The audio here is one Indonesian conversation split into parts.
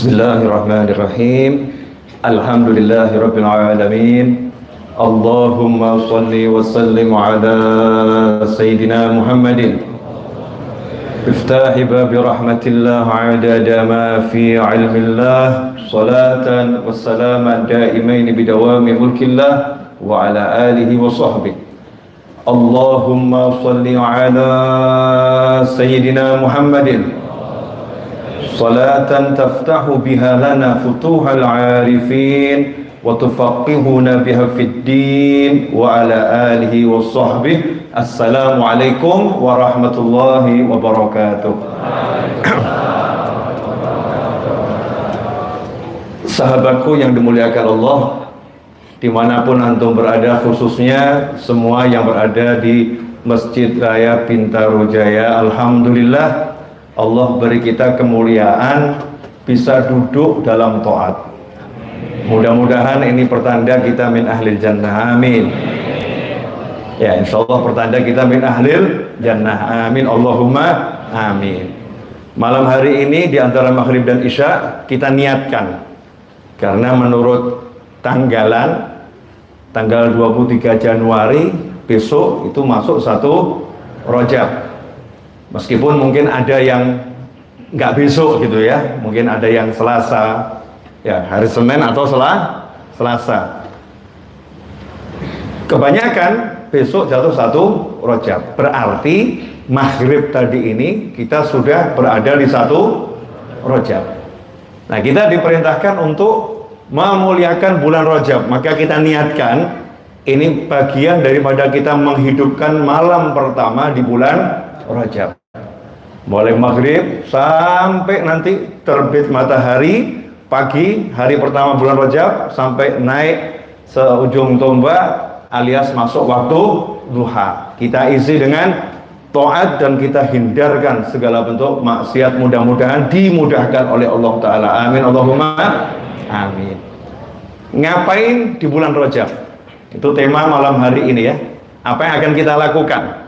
Bismillahirrahmanirrahim. Alhamdulillahirabbil alamin. Allahumma shalli wa sallim ala sayyidina Muhammadin. Iftahi babi rahmatillah adada ma fi ilmillah. Salatan wa salaman daimain bidawami mulkillah wa ala alihi wa sahbihi. Allahumma shalli ala sayyidina Muhammadin salatan taftahu biha lana futuhal arifin wa tufaqqihuna biha fid din wa ala alihi wa sahbihi. Assalamu alaikum warahmatullahi wabarakatuh. Sahabatku yang dimuliakan Allah, dimanapun antum berada, khususnya semua yang berada di Masjid Raya Bintaro Jaya, alhamdulillah Allah beri kita kemuliaan bisa duduk dalam taat. Mudah-mudahan ini pertanda kita min ahlil jannah, amin. Ya, insyaallah pertanda kita min ahlil jannah, amin. Allahumma amin. Malam hari ini di antara maghrib dan isya kita niatkan, karena menurut tanggal 23 Januari besok itu masuk 1 Rajab. Meskipun mungkin ada yang nggak besok gitu ya, mungkin ada yang Selasa, ya hari Senin atau Selasa. Kebanyakan besok jatuh 1 Rajab. Berarti maghrib tadi ini kita sudah berada di 1 Rajab. Nah, kita diperintahkan untuk memuliakan bulan Rajab, maka kita niatkan ini bagian daripada kita menghidupkan malam pertama di bulan Rajab. Mulai maghrib sampai nanti terbit matahari pagi hari pertama bulan Rajab sampai naik seujung tombak alias masuk waktu duha. Kita isi dengan taat dan kita hindarkan segala bentuk maksiat, mudah-mudahan dimudahkan oleh Allah Ta'ala, amin. Allahumma amin. Ngapain di bulan Rajab? Itu tema malam hari ini ya. Apa yang akan kita lakukan?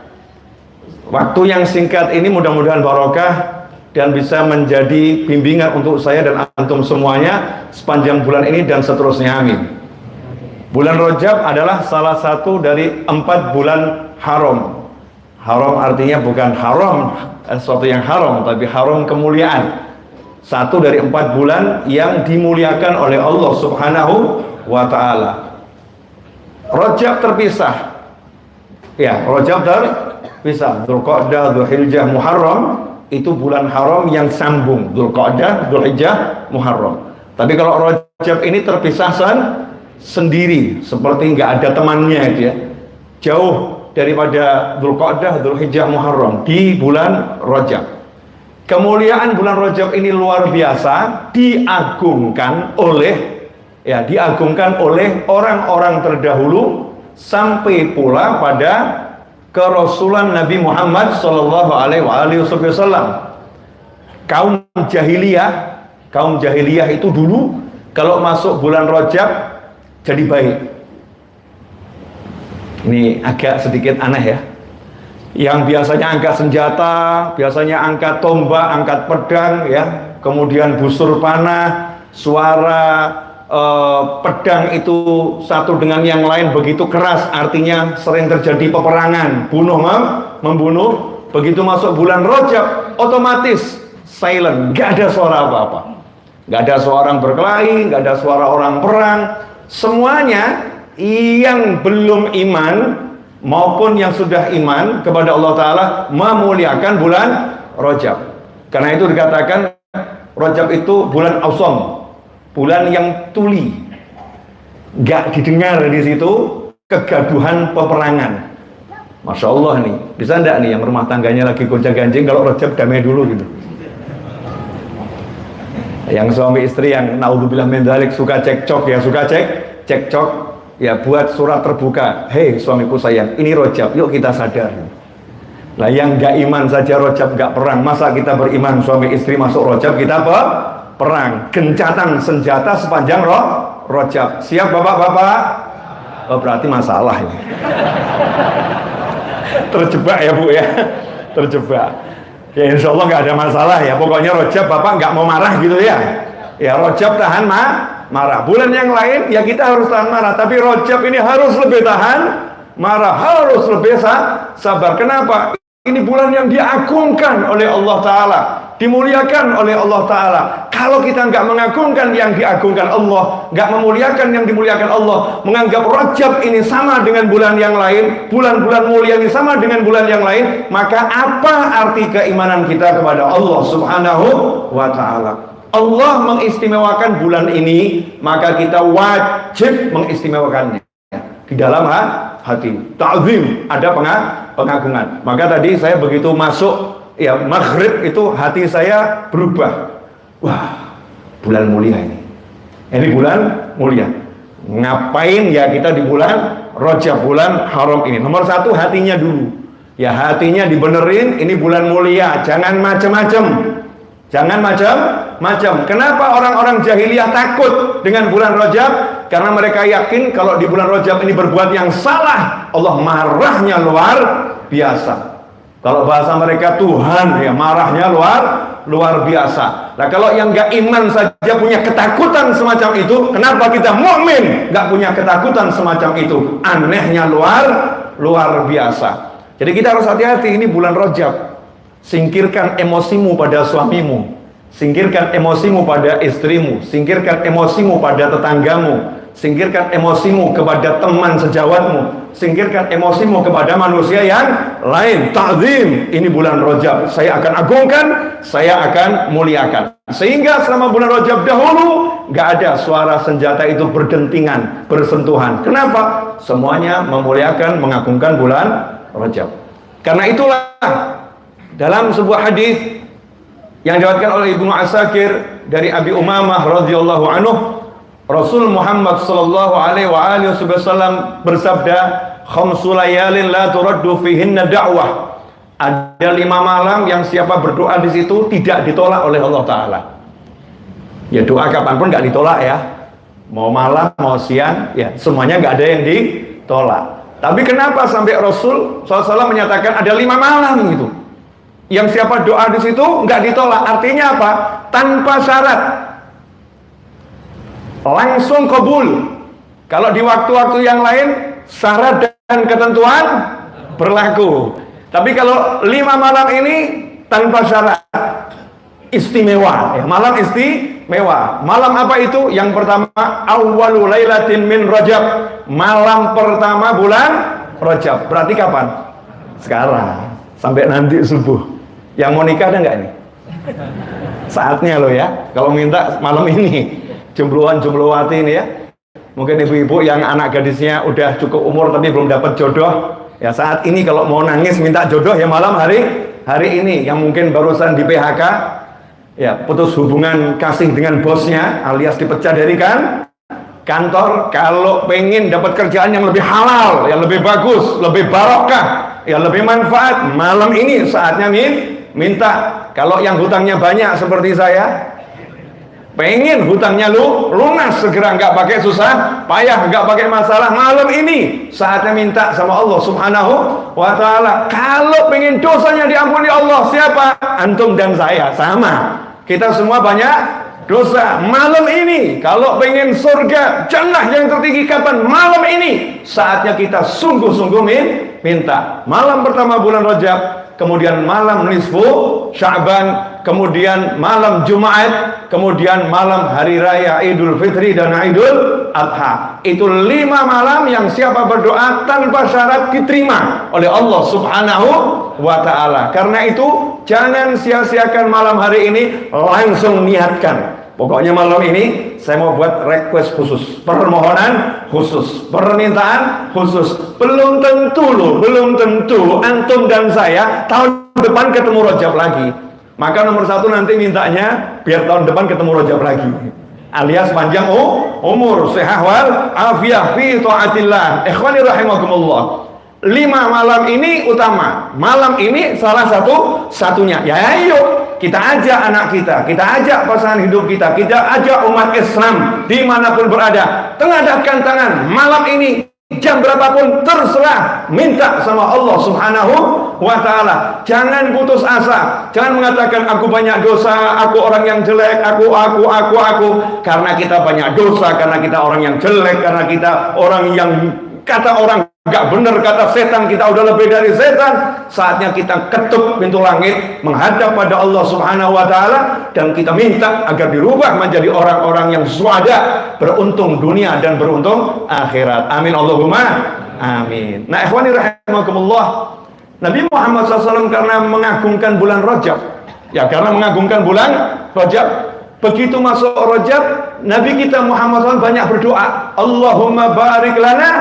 Waktu yang singkat ini mudah-mudahan barokah dan bisa menjadi bimbingan untuk saya dan antum semuanya sepanjang bulan ini dan seterusnya, amin. Bulan Rajab adalah salah satu dari 4 bulan haram. Haram artinya bukan haram sesuatu yang haram, tapi haram kemuliaan. Satu dari 4 bulan yang dimuliakan oleh Allah Subhanahu wa ta'ala. Rajab terpisah. Ya, Rajab terpisah. Dzulqa'dah, Dzulhijjah, Muharram itu bulan haram yang sambung. Dzulqa'dah, Dzulhijjah, Muharram. Tapi kalau Rajab ini terpisah sendiri, seperti nggak ada temannya dia. Jauh daripada Dzulqa'dah, Dzulhijjah, Muharram di bulan Rajab. Kemuliaan bulan Rajab ini luar biasa, diagungkan oleh orang-orang terdahulu sampai pula pada kerasulan Nabi Muhammad sallallahu alaihi wasallam. Kaum jahiliyah itu dulu kalau masuk bulan Rajab jadi baik. Ini agak sedikit aneh ya. Yang biasanya angkat senjata, biasanya angkat tombak, angkat pedang ya, kemudian busur panah, suara pedang itu satu dengan yang lain begitu keras, artinya sering terjadi peperangan, membunuh. Begitu masuk bulan Rajab otomatis silent, nggak ada suara apa-apa, nggak ada suara orang berkelahi, nggak ada suara orang perang. Semuanya yang belum iman maupun yang sudah iman kepada Allah Ta'ala memuliakan bulan Rajab. Karena itu dikatakan Rajab itu bulan awsam, bulan yang tuli, gak didengar di situ kegaduhan peperangan. Masya Allah nih, bisa enggak nih yang rumah tangganya lagi gonjang-ganjing kalau Rajab damai dulu gitu. Yang suami istri yang naudzubillah min dzalik suka cekcok ya, cekcok ya, buat surat terbuka, hei suamiku sayang, ini Rajab, yuk kita sadar. Nah yang gak iman saja Rajab gak perang, masa kita beriman suami istri masuk Rajab kita perang, gencatan senjata sepanjang Rajab. Siap bapak-bapak? Oh, berarti masalah ini. Terjebak ya bu ya, terjebak. Ya insya Allah nggak ada masalah ya. Pokoknya Rajab bapak nggak mau marah gitu ya. Ya Rajab tahan marah. Bulan yang lain ya kita harus tahan marah, tapi Rajab ini harus lebih tahan marah, harus lebih sabar. Kenapa? Ini bulan yang diagungkan oleh Allah Ta'ala, dimuliakan oleh Allah Ta'ala. Kalau kita nggak mengagungkan yang diagungkan Allah, nggak memuliakan yang dimuliakan Allah, menganggap Rajab ini sama dengan bulan yang lain, bulan-bulan mulia ini sama dengan bulan yang lain, maka apa arti keimanan kita kepada Allah Subhanahu wa Ta'ala? Allah mengistimewakan bulan ini, maka kita wajib mengistimewakannya di dalam hati. Ta'zim, ada pengagungan. Maka tadi saya begitu masuk ya maghrib itu hati saya berubah. Wah, bulan mulia ini. Ini bulan mulia. Ngapain ya kita di bulan Rajab, bulan haram ini? Nomor satu, hatinya dulu. Ya hatinya dibenerin, ini bulan mulia. Jangan macam-macam. Jangan macam-macam. Kenapa orang-orang jahiliyah takut dengan bulan Rajab? Karena mereka yakin kalau di bulan Rajab ini berbuat yang salah, Allah marahnya luar biasa. Kalau bahasa mereka Tuhan ya marahnya luar biasa. Nah kalau yang nggak iman saja punya ketakutan semacam itu, kenapa kita mukmin nggak punya ketakutan semacam itu? Anehnya luar biasa. Jadi kita harus hati-hati, ini bulan Rajab. Singkirkan emosimu pada suamimu, singkirkan emosimu pada istrimu, singkirkan emosimu pada tetanggamu, singkirkan emosimu kepada teman sejawatmu, singkirkan emosimu kepada manusia yang lain. Ta'zim, ini bulan Rajab, saya akan agungkan, saya akan muliakan. Sehingga selama bulan Rajab dahulu nggak ada suara senjata itu berdentingan, bersentuhan. Kenapa? Semuanya memuliakan, mengagungkan bulan Rajab. Karena itulah dalam sebuah hadis yang diriwayatkan oleh Ibnu Asakir dari Abi Umamah radhiyallahu anhu, Rasul Muhammad sallallahu alaihi wasallam bersabda, "Khamsul layalin la turaddu fihinna da'wah." Ada 5 malam yang siapa berdoa di situ tidak ditolak oleh Allah Ta'ala. Ya doa kapanpun nggak ditolak ya. Mau malam, mau siang, ya semuanya nggak ada yang ditolak. Tapi kenapa sampai Rasul SAW menyatakan ada 5 malam gitu, yang siapa doa di situ nggak ditolak? Artinya apa? Tanpa syarat, langsung kabul. Kalau di waktu-waktu yang lain syarat dan ketentuan berlaku. Tapi kalau 5 malam ini tanpa syarat, istimewa ya, malam istimewa. Malam apa itu? Yang pertama, awwalu lailatin min Rajab, malam pertama bulan Rajab. Berarti kapan? Sekarang sampai nanti subuh. Yang mau nikah ada nggak nih? Saatnya loh ya. Kalau minta malam ini, jombloan-jomblowati ini ya. Mungkin ibu-ibu yang anak gadisnya udah cukup umur tapi belum dapat jodoh, ya saat ini kalau mau nangis minta jodoh ya malam hari ini. Yang mungkin barusan di PHK, ya putus hubungan kasih dengan bosnya alias dipecat dari kantor, kalau pengen dapat kerjaan yang lebih halal, yang lebih bagus, lebih barokah, yang lebih manfaat, malam ini saatnya minta. Kalau yang hutangnya banyak seperti saya, pengen hutangnya lunas segera, nggak pakai susah payah, nggak pakai masalah, malam ini saatnya minta sama Allah Subhanahu wa Ta'ala. Kalau pengen dosanya diampuni Allah, siapa? Antum dan saya sama, kita semua banyak dosa. Malam ini kalau pengen surga jannah yang tertinggi kapan? Malam ini saatnya kita sungguh-sungguh minta. Malam pertama bulan Rajab, kemudian malam nisfu Sya'ban, kemudian malam Jumat, kemudian malam hari raya Idul Fitri dan Idul Adha. Itu 5 malam yang siapa berdoa tanpa syarat diterima oleh Allah Subhanahu wa Ta'ala. Karena itu jangan sia-siakan malam hari ini, langsung niatkan. Pokoknya malam ini saya mau buat request khusus, permohonan khusus, permintaan khusus. Belum tentu loh, belum tentu antum dan saya tahun depan ketemu Rajab lagi. Maka nomor 1 nanti mintanya biar tahun depan ketemu Rajab lagi, alias panjang umur, sehat wal afiah fi taatillah. Ikhwani rahimakumullah. 5 malam ini utama, malam ini salah satunya. Ya ayo kita ajak anak kita ajak pasangan hidup kita ajak umat Islam dimanapun berada, tengadahkan tangan malam ini jam berapapun terserah, minta sama Allah Subhanahu wa ta'ala. Jangan putus asa, jangan mengatakan aku banyak dosa, aku orang yang jelek, aku. Karena kita banyak dosa, karena kita orang yang jelek, karena kita orang yang kata orang gak benar, kata setan kita udah lebih dari setan. Saatnya kita ketuk pintu langit, menghadap pada Allah Subhanahu wa ta'ala, dan kita minta agar dirubah menjadi orang-orang yang suada, beruntung dunia dan beruntung akhirat. Amin Allahumma amin. Nah ikhwani rahimakumullah, Nabi Muhammad SAW karena mengagungkan bulan Rajab, ya karena mengagungkan bulan Rajab, begitu masuk Rajab, Nabi kita Muhammad SAW banyak berdoa, Allahumma barik lana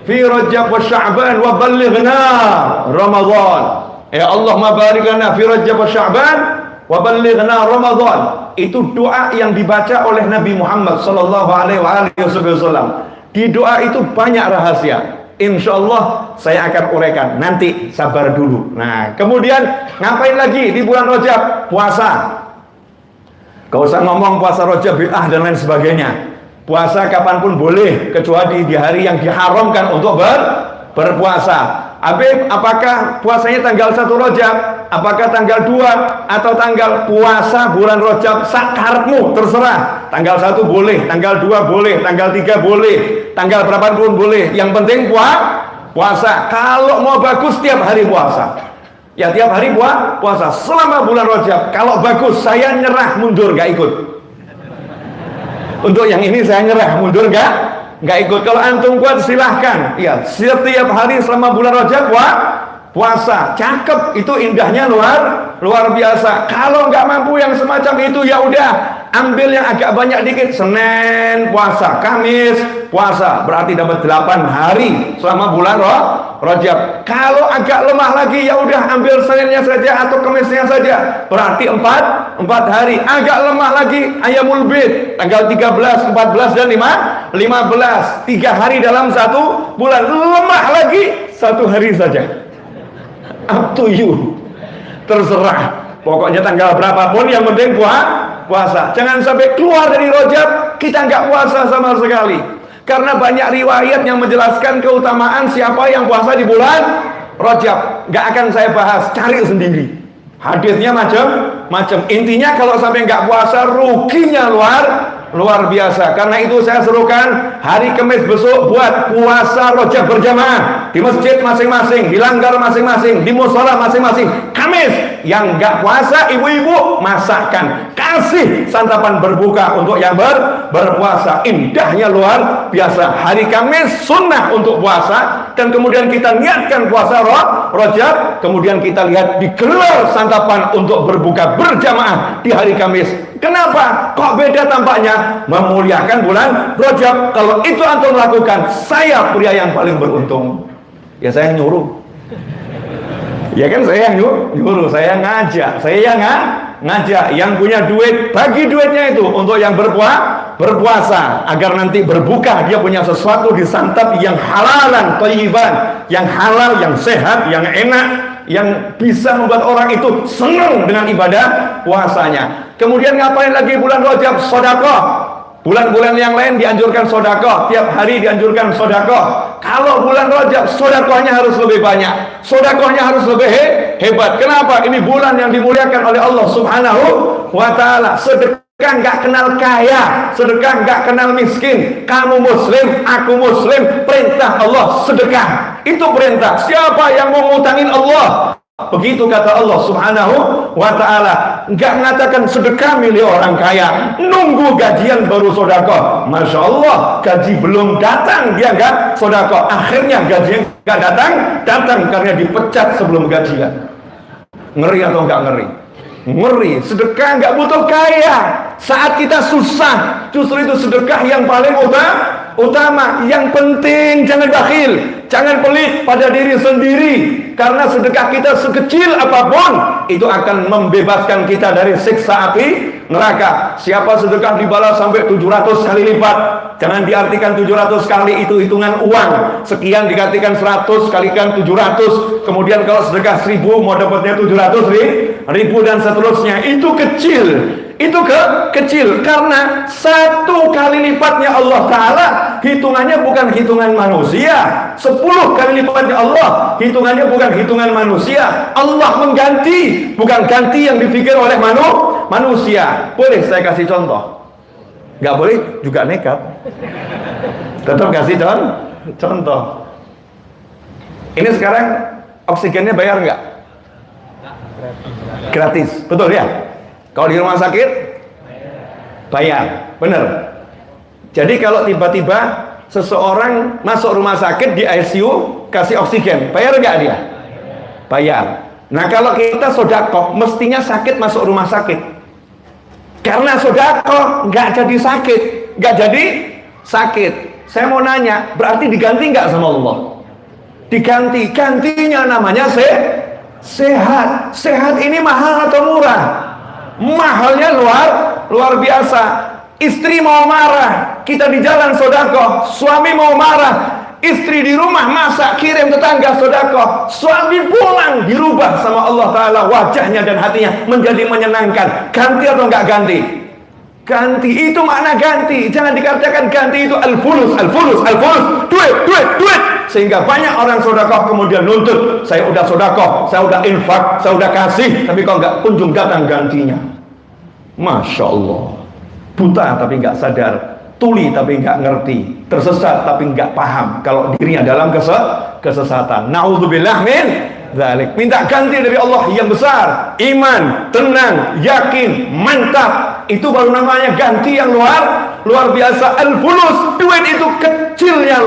fi Rajab wa Sya'ban wa ballighna Ramadan. Ya Allah, barik lana fi Rajab wa Sya'ban wa ballighna Ramadan. Itu doa yang dibaca oleh Nabi Muhammad sallallahu alaihi wasallam. Di doa itu banyak rahasia. Insyaallah saya akan uraikan, nanti sabar dulu. Nah, kemudian ngapain lagi di bulan Rajab? Puasa. Gak usah ngomong puasa Rajab bid'ah dan lain sebagainya. Puasa kapanpun boleh, kecuali di hari yang diharamkan untuk berpuasa. Habib, apakah puasanya tanggal 1 Rajab, apakah tanggal 2, atau tanggal puasa bulan Rajab sakarepmu, terserah. Tanggal 1 boleh, tanggal 2 boleh, tanggal 3 boleh, tanggal berapapun boleh. Yang penting puasa. Kalau mau bagus tiap hari puasa, ya tiap hari puasa selama bulan Rajab. Kalau bagus, saya nyerah mundur, gak ikut. Untuk yang ini saya nyerah mundur, nggak ikut. Kalau antum kuat silahkan. Ya, setiap hari selama bulan Rajab puasa. Cakep, itu indahnya luar biasa. Kalau nggak mampu yang semacam itu, ya udah ambil yang agak banyak dikit. Senin puasa, Kamis puasa, berarti dapat 8 hari selama bulan Rajab. Kalau agak lemah lagi, ya udah ambil Seninnya saja atau Kamisnya saja, berarti 4 hari. Agak lemah lagi, Ayyamul Bid, tanggal 13, 14 dan 15, 3 hari dalam 1 bulan. Lemah lagi 1 hari saja, up to you, terserah. Pokoknya tanggal berapapun yang penting puasa. Jangan sampai keluar dari Rajab kita nggak puasa sama sekali. Karena banyak riwayat yang menjelaskan keutamaan siapa yang puasa di bulan Rajab. Nggak akan saya bahas, cari sendiri. Hadisnya macam-macam. Intinya kalau sampai nggak puasa, ruginya luar biasa. Karena itu saya serukan hari Kamis besok buat puasa Rajab berjamaah di masjid masing-masing, di langgar masing-masing, di mushola masing-masing. Kamis yang nggak puasa, ibu-ibu masakkan, kasih santapan berbuka untuk yang berpuasa. Indahnya luar biasa. Hari Kamis sunnah untuk puasa, dan kemudian kita niatkan puasa Rajab, kemudian kita lihat digelar santapan untuk berbuka berjamaah di hari Kamis. Kenapa? Kok beda tampaknya? Memuliakan bulan Rajab. Kalau itu antum lakukan, saya pria yang paling beruntung. Ya saya nyuruh. Ya kan saya nyuruh, saya ngajak, yang punya duit bagi duitnya itu untuk yang berpuasa, agar nanti berbuka dia punya sesuatu disantap yang halalan, thayyiban, yang halal, yang sehat, yang enak, yang bisa membuat orang itu senang dengan ibadah puasanya. Kemudian ngapain lagi bulan Rajab? Sedekah. Bulan-bulan yang lain dianjurkan sedekah, tiap hari dianjurkan sedekah. Kalau bulan Rajab, sedekahnya harus lebih banyak, sedekahnya harus lebih hebat. Kenapa? Ini bulan yang dimuliakan oleh Allah Subhanahu wa ta'ala. Sedekah nggak kenal kaya, sedekah nggak kenal miskin. Kamu muslim, aku muslim, perintah Allah sedekah. Itu perintah. Siapa yang mau ngutangin Allah? Begitu kata Allah Subhanahu wa ta'ala. Enggak mengatakan sedekah milik orang kaya, nunggu gajian baru sedekah. Masya Allah, gaji belum datang dia enggak sedekah. Akhirnya gajian enggak datang karena dipecat sebelum gajian. Ngeri atau enggak ngeri? Ngeri. Sedekah enggak butuh kaya. Saat kita susah, justru itu sedekah yang paling utama. Yang penting jangan bakhil, jangan pelit pada diri sendiri. Karena sedekah kita sekecil apapun, itu akan membebaskan kita dari siksa api neraka. Siapa sedekah dibalas sampai 700 kali lipat. Jangan diartikan 700 kali itu hitungan uang. Sekian dikalikan 100 kalikan 700. Kemudian kalau sedekah 1000 mau dapatnya 700 ribu dan seterusnya. Itu kecil. itu kecil, karena 1 kali lipatnya Allah Ta'ala hitungannya bukan hitungan manusia, 10 kali lipatnya Allah hitungannya bukan hitungan manusia. Allah mengganti, bukan ganti yang dipikir oleh manusia. Boleh saya kasih contoh? Nggak boleh juga nekat, tetap kasih contoh. Ini sekarang oksigennya bayar nggak? Gratis, betul ya? Kalau di rumah sakit bayar, bener. Jadi kalau tiba-tiba seseorang masuk rumah sakit di ICU kasih oksigen, bayar nggak dia? Bayar. Nah kalau kita sedekah, mestinya sakit masuk rumah sakit. Karena sedekah nggak jadi sakit, nggak jadi sakit. Saya mau nanya, berarti diganti nggak sama Allah? Diganti, gantinya namanya sehat. Sehat ini mahal atau murah? Mahalnya luar biasa. Istri mau marah, kita di jalan sedekah. Suami mau marah, istri di rumah masak kirim tetangga sedekah. Suami pulang dirubah sama Allah Ta'ala wajahnya dan hatinya menjadi menyenangkan. Ganti atau enggak ganti? Ganti, itu makna ganti. Jangan dikatakan ganti itu al-fulus, duit. Sehingga banyak orang sedekah kemudian nuntut, saya udah sedekah, saya udah infak, saya udah kasih, tapi kok nggak kunjung datang gantinya. Masya Allah, buta tapi nggak sadar, tuli tapi nggak ngerti, tersesat tapi nggak paham kalau dirinya dalam kesesatan. Naudzubillah min dzalik. Minta ganti dari Allah yang besar, iman, tenang, yakin, mantap. Itu baru namanya ganti yang luar biasa. Al-fulus, duit itu kecilnya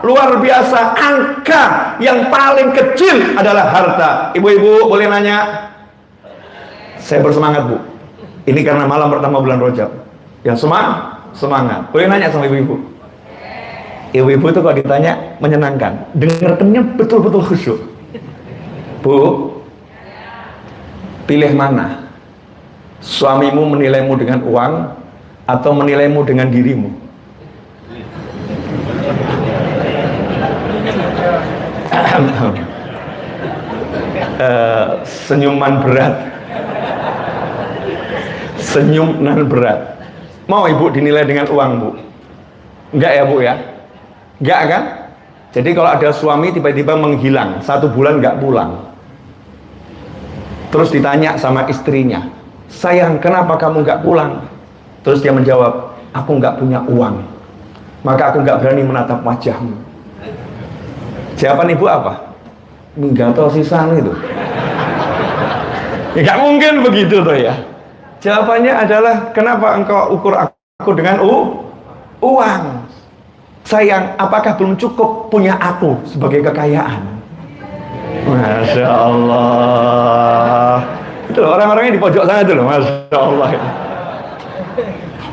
luar biasa. Angka yang paling kecil adalah harta. Ibu-ibu boleh nanya? Saya bersemangat Bu, ini karena malam pertama bulan Rajab. Yang semangat. Boleh nanya sama ibu-ibu? Ibu-ibu itu kalau ditanya menyenangkan, dengarnya betul-betul khusyuk. Bu, pilih mana? Suamimu menilaimu dengan uang atau menilaimu dengan dirimu? Senyuman berat. Mau ibu dinilai dengan uang Bu? Enggak ya Bu ya? Enggak kan? Jadi kalau ada suami tiba-tiba menghilang 1 bulan enggak pulang, terus ditanya sama istrinya, sayang kenapa kamu enggak pulang? Terus dia menjawab, aku enggak punya uang, maka aku enggak berani menatap wajahmu. Jawaban ibu apa? Minggato sisan itu. Ya enggak mungkin begitu tuh ya. Jawabannya adalah, kenapa engkau ukur aku dengan uang? Sayang, apakah belum cukup punya aku sebagai kekayaan? Masya Allah. Itu loh, orang-orangnya di pojok sana itu loh, Masya Allah.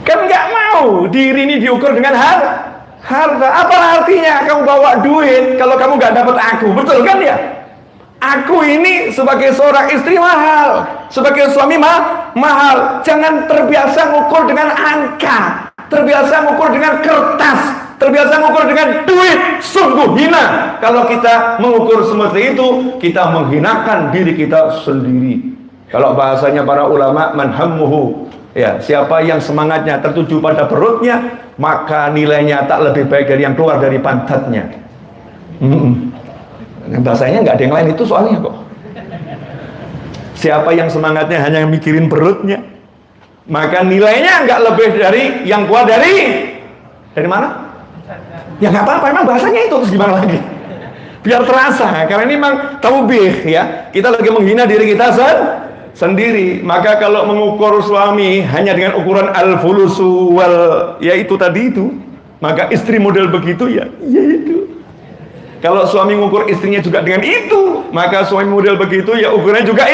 Kan nggak mau diri ini diukur dengan harta. Apa artinya kamu bawa duit kalau kamu nggak dapat aku? Betul kan ya? Aku ini sebagai seorang istri mahal, sebagai suami mahal. Jangan terbiasa ngukur dengan angka, terbiasa ngukur dengan kertas, terbiasa ngukur dengan duit. Sungguh hina kalau kita mengukur seperti itu, kita menghinakan diri kita sendiri. Kalau bahasanya para ulama, manhammuhu, ya, siapa yang semangatnya tertuju pada perutnya, maka nilainya tak lebih baik dari yang keluar dari pantatnya. Bahasanya nggak ada yang lain itu soalnya kok. Siapa yang semangatnya hanya mikirin perutnya, maka nilainya nggak lebih dari yang keluar dari mana? Ya nggak apa-apa, emang bahasanya itu, terus gimana lagi? Biar terasa, karena ini memang taubih ya. Kita lagi menghina diri kita sendiri. Maka kalau mengukur suami hanya dengan ukuran al-fulusu wal, ya itu tadi itu, maka istri model begitu ya itu. Kalau suami mengukur istrinya juga dengan itu, maka suami model begitu ya ukurannya juga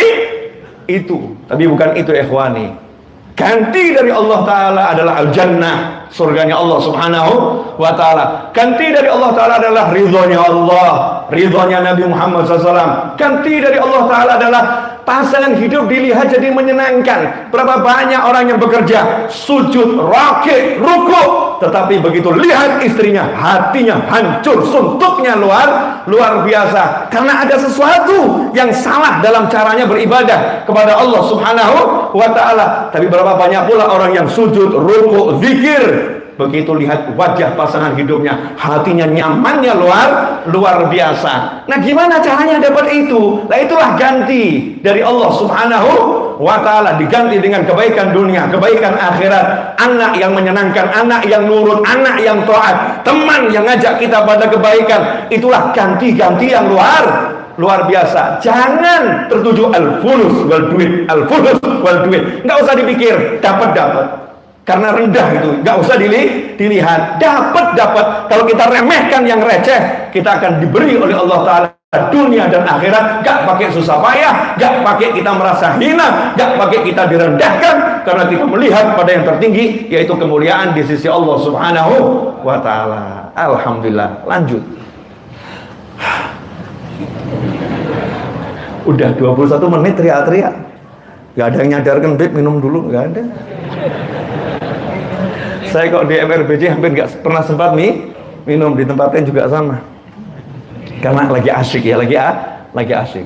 itu. Tapi bukan itu ikhwani. Ganti dari Allah Ta'ala adalah al-jannah, surganya Allah Subhanahu wa Ta'ala. Ganti dari Allah Ta'ala adalah ridhonya Allah, ridhonya Nabi Muhammad SAW. Ganti dari Allah Ta'ala adalah pasangan hidup dilihat jadi menyenangkan. Berapa banyak orang yang bekerja, sujud, rakik, rukuk, tetapi begitu lihat istrinya, hatinya hancur, suntuknya luar biasa. Karena ada sesuatu yang salah dalam caranya beribadah kepada Allah Subhanahu wa ta'ala. Tapi berapa banyak pula orang yang sujud, rukuk, zikir, begitu lihat wajah pasangan hidupnya, hatinya nyamannya luar biasa. Nah, gimana caranya dapat itu? Nah, itulah ganti dari Allah Subhanahu wa ta'ala, diganti dengan kebaikan dunia, kebaikan akhirat, anak yang menyenangkan, anak yang nurut, anak yang taat, teman yang ngajak kita pada kebaikan. Itulah ganti-ganti yang luar biasa. Jangan tertuju al-fulus wal duit, al-fulus wal duit. Nggak usah dipikir dapat, karena rendah itu, nggak usah dilihat. Dapat. Kalau kita remehkan yang receh, kita akan diberi oleh Allah Ta'ala dunia dan akhirat. Nggak pakai susah payah, nggak pakai kita merasa hina, nggak pakai kita direndahkan, karena kita melihat pada yang tertinggi, yaitu kemuliaan di sisi Allah Subhanahu wa ta'ala. Alhamdulillah. Lanjut. Udah 21 menit teriak-teriak, nggak ada yang nyadarkan, Beb minum dulu, nggak ada. Saya kok di MRBJ hampir nggak pernah sempat minum, di tempatnya juga sama, karena lagi asyik ya, lagi asyik.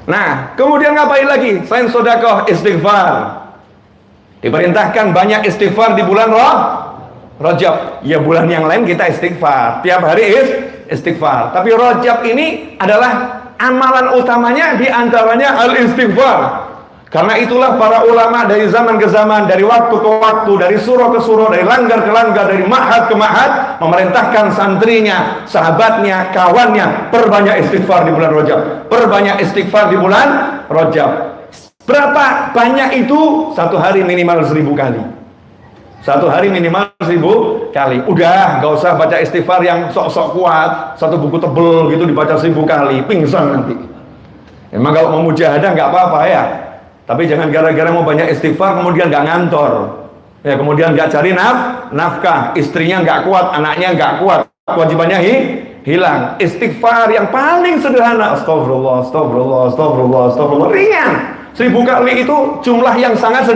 Nah, kemudian ngapain lagi? Selain sedekah, istighfar. Diperintahkan banyak istighfar di bulan Rajab. Ya, bulan yang lain kita istighfar, tiap hari istighfar. Tapi Rajab ini adalah amalan utamanya, diantaranya al-istighfar. Karena itulah para ulama dari zaman ke zaman, dari waktu ke waktu, dari surah ke surah, dari langgar ke langgar, dari ma'had ke ma'had, memerintahkan santrinya, sahabatnya, kawannya, perbanyak istighfar di bulan Rajab. Perbanyak istighfar di bulan Rajab. Berapa banyak itu? Satu hari minimal 1000 kali. Satu hari minimal 1000 kali. Udah, gak usah baca istighfar yang sok-sok kuat, satu buku tebel gitu dibaca 1000 kali, pingsan nanti. Emang kalau mau mujahadah nggak apa-apa ya. Tapi jangan gara-gara mau banyak istighfar kemudian nggak ngantor, ya, kemudian nggak cari nafkah, istrinya nggak kuat, anaknya nggak kuat, kewajibannya hilang. Istighfar yang paling sederhana, astagfirullah, astagfirullah, astagfirullah, astagfirullah, ringan. 1000 kali itu jumlah yang sangat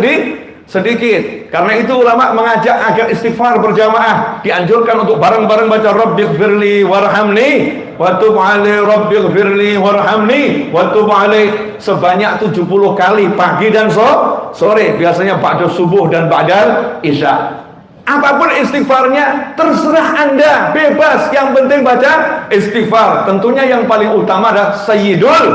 sedikit. Karena itu ulama mengajak agar istighfar berjamaah, dianjurkan untuk bareng-bareng baca Rabbighfirli warhamni wa tub 'alaihi, Rabbighfirli warhamni wa tub 'alaihi, sebanyak 70 kali pagi dan sore, biasanya ba'da subuh dan ba'da isya. Apapun istighfarnya terserah Anda, bebas, yang penting baca istighfar. Tentunya yang paling utama adalah sayyidul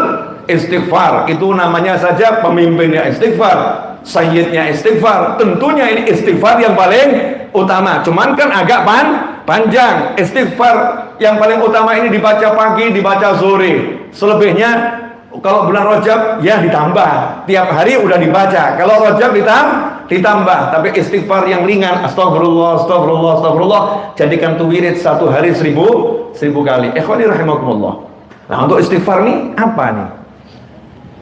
istighfar, itu namanya saja pemimpinnya istighfar, sayyidnya istighfar. Tentunya ini istighfar yang paling utama, cuman kan agak panjang. Istighfar yang paling utama ini dibaca pagi, dibaca sore. Selebihnya kalau bulan Rajab ya ditambah, tiap hari udah dibaca. Kalau Rajab ditambah. Tapi istighfar yang ringan, astagfirullah, astagfirullah, astagfirullah, jadikan tu wirid satu hari 1000 kali. Ikhwani rahimakumullah. Nah, untuk istighfar nih apa nih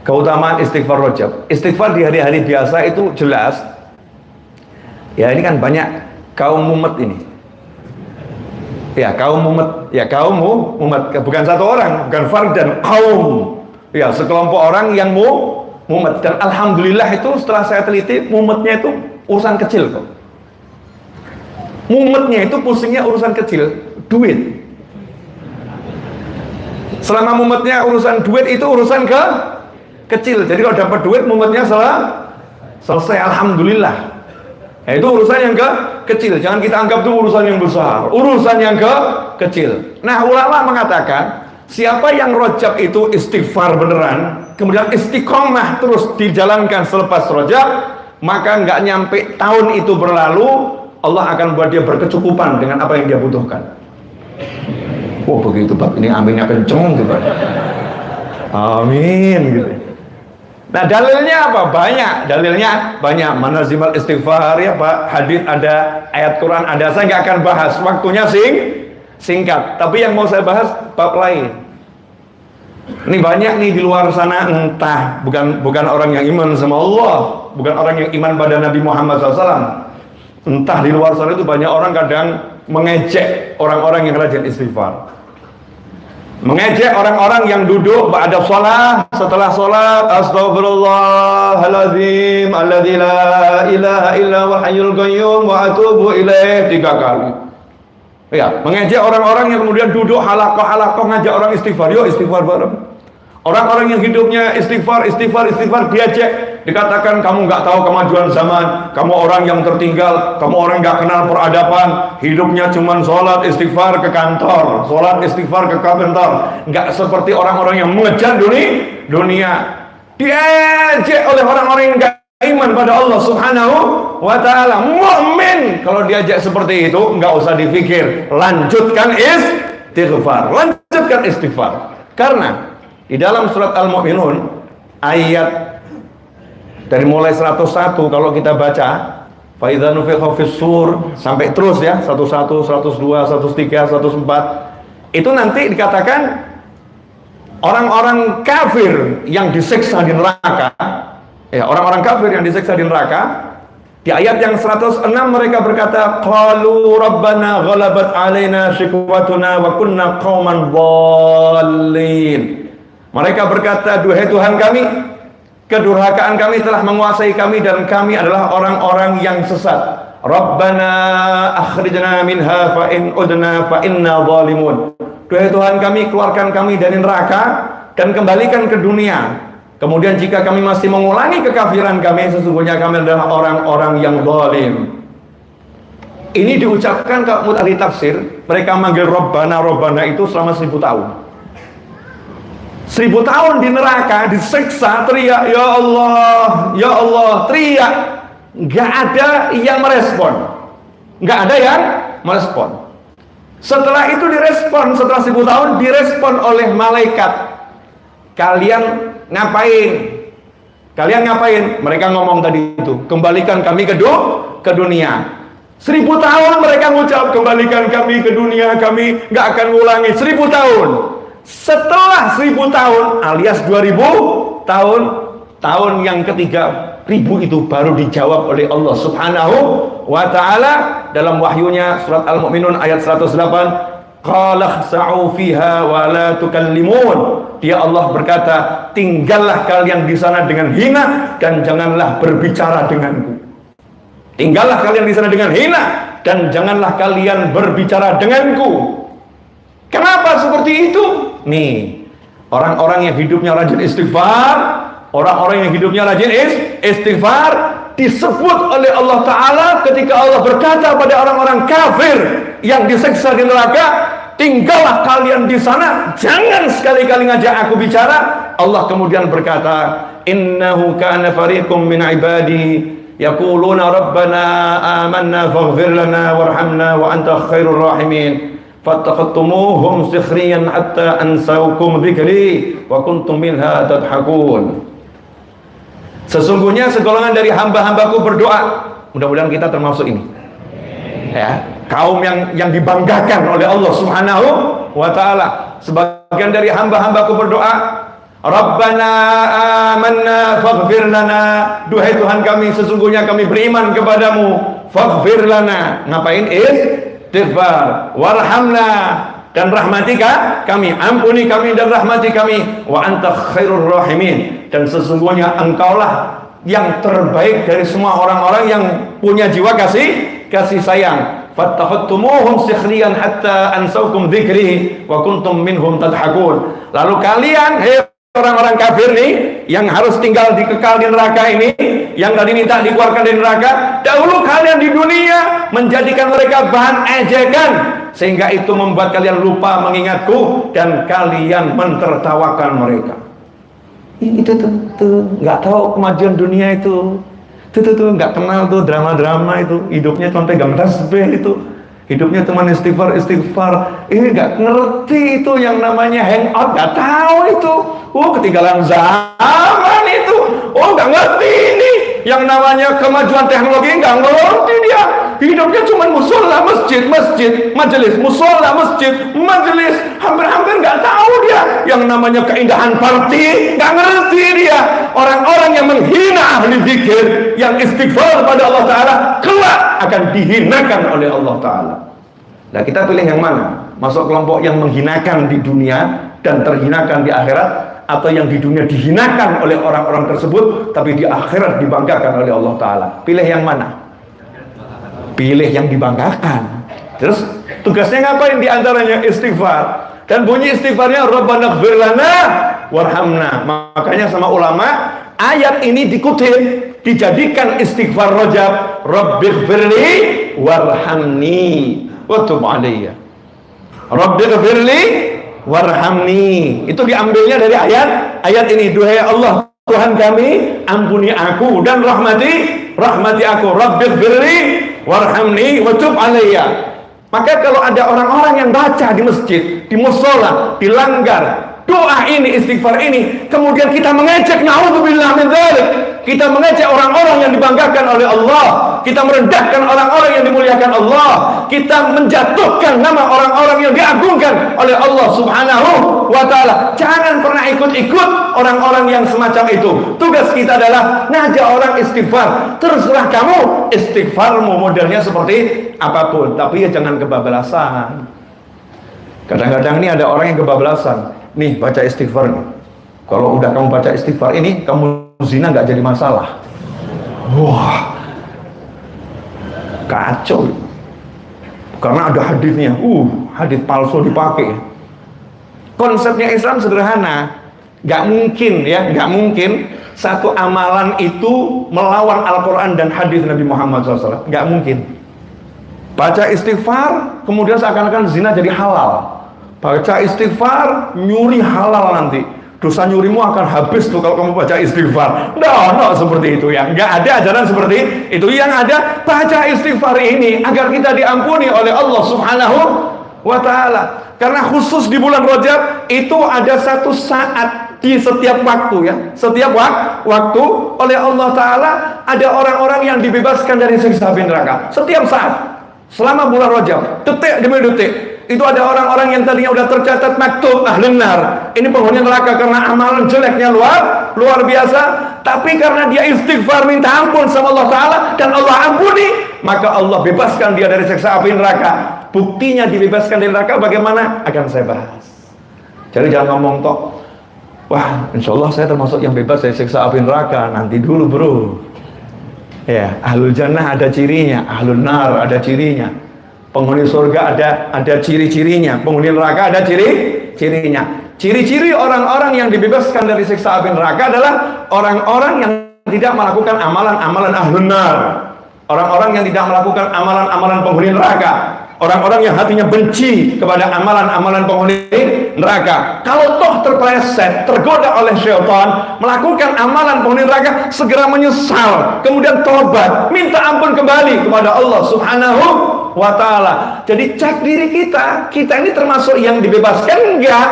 keutamaan istighfar Rajab? Istighfar di hari-hari biasa itu jelas. Ya, ini kan banyak kaum mumet ini. Ya, kaum mumet. Ya, kaum mumet. Bukan satu orang, bukan fardan, kaum. Ya, sekelompok orang yang mumet. Dan alhamdulillah itu setelah saya teliti, mumetnya itu urusan kecil kok. Mumetnya itu pusingnya urusan kecil, duit. Selama mumetnya urusan duit, itu urusan kecil. Jadi kalau dapat duit, mumetnya selesai, alhamdulillah. Nah, itu urusan yang kecil. Jangan kita anggap itu urusan yang besar, urusan yang kecil. Nah, ulama mengatakan siapa yang Rajab itu istighfar beneran, kemudian istiqomah terus dijalankan selepas Rajab, maka nggak nyampe tahun itu berlalu, Allah akan buat dia berkecukupan dengan apa yang dia butuhkan. Oh begitu Pak, ini aminnya kenceng gitu Pak. Amin gitu. Nah, dalilnya apa? Banyak. Dalilnya banyak. Manazimal istighfar ya Pak, hadis ada, ayat Quran ada. Saya nggak akan bahas, waktunya singkat. Tapi yang mau saya bahas bab lain. Ini banyak nih di luar sana, entah bukan orang yang iman sama Allah, bukan orang yang iman pada Nabi Muhammad SAW. Entah di luar sana itu banyak orang kadang mengejek orang-orang yang rajin istighfar. Mengejek orang-orang yang duduk ba'da shalah, setelah salat, astagfirullahaladzim alladzi la ilaha illa huwal hayyul qayyum wa atubu ilaih 3 kali. Ya, mengejek orang-orang yang kemudian duduk halaqah ngajak orang istighfar. Yuk istighfar bareng. Orang-orang yang hidupnya istighfar diajak, dikatakan kamu nggak tahu kemajuan zaman, kamu orang yang tertinggal, kamu orang nggak kenal peradaban, hidupnya cuman sholat istighfar ke kantor, sholat istighfar ke kantor, nggak seperti orang-orang yang mengejar dunia. Diajak oleh orang-orang yang nggak iman pada Allah Subhanahu wa Ta'ala. Mukmin kalau diajak seperti itu nggak usah dipikir, lanjutkan istighfar. Karena di dalam surat Al-Mu'minun ayat dari mulai 101 kalau kita baca fa idza nufikha fis-sur sampai terus ya 11, 102, 103, 104 itu nanti dikatakan orang-orang kafir yang disiksa di neraka. Ya, orang-orang kafir yang disiksa di neraka. Di ayat yang 106 mereka berkata qalu rabbana ghalabat alaina shiqwatuna wa kunna qauman dhalin. Mereka berkata, duhai Tuhan kami, kedurhakaan kami telah menguasai kami dan kami adalah orang-orang yang sesat. Rabbana akhrijna minha fa in udna fa inna zalimun. Duhai Tuhan kami, keluarkan kami dari neraka dan kembalikan ke dunia. Kemudian jika kami masih mengulangi kekafiran kami, sesungguhnya kami adalah orang-orang yang zalim. Ini diucapkan kalau ahli tafsir, mereka manggil Rabbana itu selama 1000 tahun. 1000 tahun di neraka, disiksa, teriak, ya Allah, teriak. Nggak ada yang merespon. Setelah itu direspon, setelah 1000 tahun direspon oleh malaikat. Kalian ngapain? Mereka ngomong tadi itu, kembalikan kami ke dunia. 1000 tahun mereka ngucap, kembalikan kami ke dunia, kami nggak akan ngulangi. 1000 tahun. Setelah 1000 tahun alias 2000 tahun yang ketiga 1000 itu baru dijawab oleh Allah Subhanahu wa Ta'ala dalam wahyunya surat Al-Mu'minun ayat 108 qala khsa'u fiha wa la tukallimun. Dia Allah berkata, tinggallah kalian di sana dengan hina dan janganlah berbicara denganku. Tinggallah kalian di sana dengan hina dan janganlah kalian berbicara denganku. Kenapa seperti itu? Nih, orang-orang yang hidupnya rajin istighfar, orang-orang yang hidupnya rajin istighfar disebut oleh Allah Ta'ala ketika Allah berkata pada orang-orang kafir yang disiksa di neraka, tinggallah kalian di sana, jangan sekali-kali ngajak aku bicara. Allah kemudian berkata, innahu kana fariqum min ibadi yaquluna rabbana amanna faghfir lana warhamna wa anta khairur rahimin fattakhadtumuhum sikhriyan hatta ansaukum dzikri wa kuntum minha tadhakun. Sesungguhnya segolongan dari hamba-hambaku berdoa, mudah-mudahan kita termasuk ini ya, kaum yang dibanggakan oleh Allah Subhanahu wa Ta'ala. Sebagian dari hamba-hambaku berdoa, Rabbana amanna faghfir lana, duhai Tuhan kami, sesungguhnya kami beriman kepadamu, faghfir lana, ngapain istighfar, warhamna, dan rahmati kami, ampuni kami dan rahmati kami, wa anta khairur rahimin, dan sesungguhnya engkaulah yang terbaik dari semua orang-orang yang punya jiwa kasih sayang. Fattakhadtumuhum sikhriyan hatta ansaukum dzikri wa kuntum minhum tadhakun. Lalu kalian, orang-orang kafir nih yang harus tinggal kekal di neraka ini, yang tadi minta dikeluarkan dari neraka, dahulu kalian di dunia menjadikan mereka bahan ejekan, sehingga itu membuat kalian lupa mengingatku dan kalian mentertawakan mereka. Itu tuh nggak tahu kemajuan dunia itu. Tuh nggak kenal tuh drama-drama itu, hidupnya cuma pegang tasbih itu, hidupnya cuma istighfar. Ini nggak ngerti itu yang namanya hangout, nggak tahu itu. Ketinggalan zaman itu. Nggak ngerti ini yang namanya kemajuan teknologi, nggak ngerti dia. Hidupnya cuma musola, masjid, majelis, musola, masjid, majelis, hampir nggak tahu dia yang namanya keindahan party, nggak ngerti dia. Orang-orang yang menghina ahli zikir, yang istighfar pada Allah Ta'ala, kelak akan dihinakan oleh Allah Ta'ala. Nah, kita pilih yang mana? Masuk kelompok yang menghinakan di dunia dan terhinakan di akhirat, atau yang di dunia dihinakan oleh orang-orang tersebut tapi di akhirat dibanggakan oleh Allah Ta'ala? Pilih yang mana? Pilih yang dibanggakan. Terus tugasnya ngapain? Di antaranya istighfar. Dan bunyi istighfarnya Rabbana ighfir lana warhamna. Makanya sama ulama, ayat ini dikutip, dijadikan istighfar Rajab, Rabbighfirli warhamni wa tub alayya. Rabbighfirli warhamni. Itu diambilnya dari ayat ini. Duhai Allah, Tuhan kami, ampuni aku dan rahmati aku. Rabbighfirli warhamni wa tub alayya. Maka kalau ada orang-orang yang baca di masjid, di mushola, dilanggar doa ini, istighfar ini, kemudian kita mengejek, naudzubillah min dzalik, kita mengejek orang-orang yang dibanggakan oleh Allah, kita merendahkan orang-orang yang dimuliakan Allah, kita menjatuhkan nama orang-orang yang diagungkan oleh Allah Subhanahu wa Ta'ala. Jangan pernah ikut-ikut orang-orang yang semacam itu. Tugas kita adalah ngajak orang istighfar. Terserah kamu istighfarmu modelnya seperti apapun, tapi ya jangan kebablasan. Kadang-kadang ini ada orang yang kebablasan. Nih, baca istighfar nih. Kalau udah kamu baca istighfar ini, kamu zina nggak jadi masalah. Wah, kacau. Karena ada hadisnya. Hadis palsu dipakai. Konsepnya Islam sederhana. Nggak mungkin satu amalan itu melawan Al-Quran dan hadis Nabi Muhammad SAW. Nggak mungkin. Baca istighfar, kemudian seakan-akan zina jadi halal. Baca istighfar, nyuri halal nanti. Dosa nyurimu akan habis tuh kalau kamu baca istighfar. No, seperti itu ya. Nggak ada ajaran seperti itu. Yang ada, baca istighfar ini agar kita diampuni oleh Allah Subhanahu wa Ta'ala. Karena khusus di bulan Rajab itu ada satu saat di setiap waktu ya. Setiap waktu oleh Allah Ta'ala ada orang-orang yang dibebaskan dari siksa api neraka. Setiap saat. Selama bulan Rajab, detik demi detik, itu ada orang-orang yang tadinya udah tercatat maktub ahlun nar. Ini penghuni neraka karena amalan jeleknya luar biasa, tapi karena dia istighfar minta ampun sama Allah Ta'ala dan Allah ampuni, maka Allah bebaskan dia dari siksa api neraka. Buktinya dibebaskan dari neraka bagaimana? Akan saya bahas. Jadi jangan ngomong tok, wah insya Allah saya termasuk yang bebas dari siksa api neraka. Nanti dulu bro. Ya, ahlul jannah ada cirinya, ahlul nar ada cirinya, penghuni surga ada ciri-cirinya, penghuni neraka ada ciri-cirinya. Ciri-ciri orang-orang yang dibebaskan dari siksa api neraka adalah orang-orang yang tidak melakukan amalan-amalan ahlul nar, orang-orang yang tidak melakukan amalan-amalan penghuni neraka, orang-orang yang hatinya benci kepada amalan-amalan penghuni neraka. Kalau toh terpeleset, tergoda oleh syaitan melakukan amalan penghuni neraka, segera menyesal, kemudian tobat, minta ampun kembali kepada Allah Subhanahu wa Ta'ala. Jadi cek diri kita ini termasuk yang dibebaskan enggak?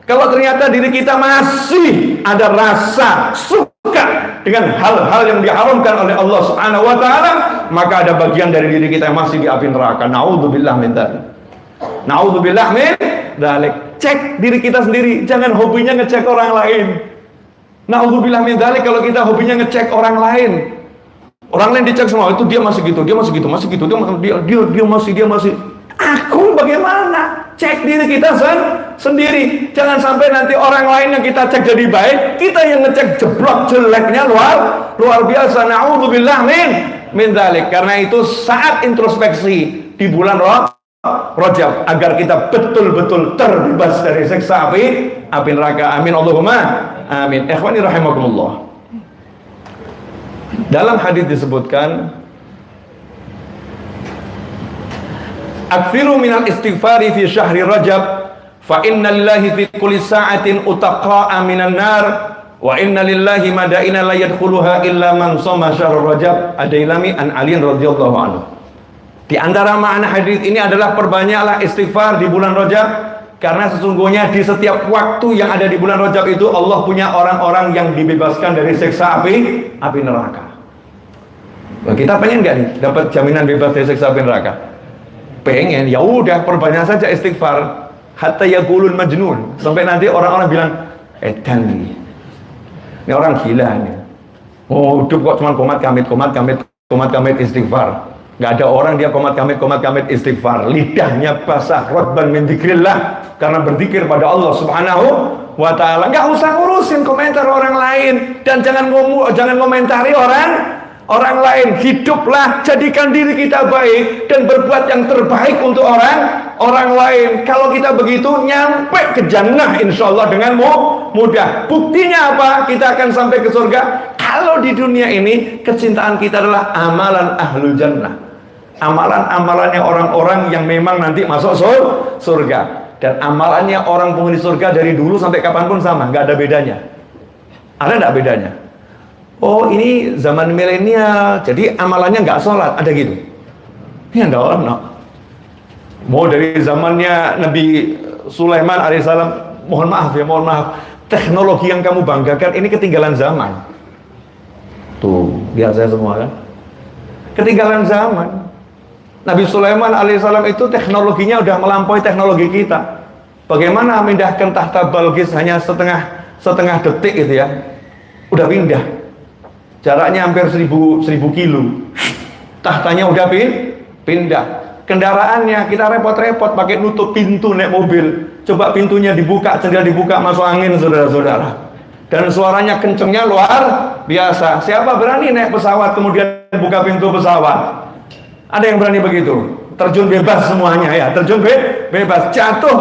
Kalau ternyata diri kita masih ada rasa suka dengan hal-hal yang diharamkan oleh Allah Subhanahu wa Ta'ala, maka ada bagian dari diri kita yang masih di api neraka. Naudzubillah min dzalik. Naudzubillah min dzalik. Cek diri kita sendiri, jangan hobinya ngecek orang lain. Naudzubillah min dzalik kalau kita hobinya ngecek orang lain. Orang lain dicek semua, itu dia masih gitu, dia masih gitu, dia masih. Aku bagaimana? Cek diri kita sendiri. Jangan sampai nanti orang lain yang kita cek jadi baik, kita yang ngecek jeblok jeleknya luar biasa. Naudzubillah min dzalik. Karena itu saat introspeksi di bulan Rajab agar kita betul-betul terbebas dari siksa api neraka. Amin Allahumma amin. Ikhwani rahimakumullah. Dalam hadis disebutkan, akthiru minal istighfari fi syahri Rajab fa inna lillahi fi kulli sa'atin utaqa'a minan nar wa inna lillahi madaina la yadkhuluha illa man shoma syahr Rajab. Adailami an Ali radhiyallahu anhu. Di antara makna hadis ini adalah perbanyaklah istighfar di bulan Rajab, karena sesungguhnya di setiap waktu yang ada di bulan Rajab itu Allah punya orang-orang yang dibebaskan dari siksa api neraka. Nah, kita pengen nggak nih dapat jaminan bebas dari siksa api neraka? Pengen, ya udah perbanyak saja istighfar hatta yaqulul majnun, sampai nanti orang-orang bilang edan nih, ini orang gila nih. Oh hidup kok cuma komat kamit istighfar. Nggak ada orang dia komat kamit istighfar, lidahnya basah radban min dzikrillah, karena berzikir pada Allah Subhanahu wa taala. Nggak usah ngurusin komentar orang lain, dan jangan komentari orang lain. Hiduplah, jadikan diri kita baik dan berbuat yang terbaik untuk orang lain. Kalau kita begitu, nyampe ke jannah insyaallah dengan mudah. Buktinya apa? Kita akan sampai ke surga kalau di dunia ini kecintaan kita adalah amalan ahlul jannah, amalan-amalannya orang-orang yang memang nanti masuk surga. Dan amalannya orang penghuni surga dari dulu sampai kapanpun sama, nggak ada bedanya. Ada nggak bedanya? Oh, ini zaman milenial, jadi amalannya nggak sholat, ada gitu? Ya nggak ono. Mau dari zamannya Nabi Sulaiman alaihissalam, mohon maaf, teknologi yang kamu banggakan ini ketinggalan zaman. Tuh, lihat saya semua kan? Ketinggalan zaman. Nabi Sulaiman alaihissalam itu teknologinya udah melampaui teknologi kita. Bagaimana memindahkan tahta Balqis hanya setengah detik gitu ya, udah pindah. Jaraknya hampir 1000 kilo. Tahtanya udah pindah. Kendaraannya kita repot-repot pakai nutup pintu naik mobil. Coba pintunya dibuka, jendela dibuka, masuk angin saudara-saudara. Dan suaranya kencengnya luar biasa. Siapa berani naik pesawat kemudian buka pintu pesawat? Ada yang berani begitu? Terjun bebas semuanya ya, terjun bebas, jatuh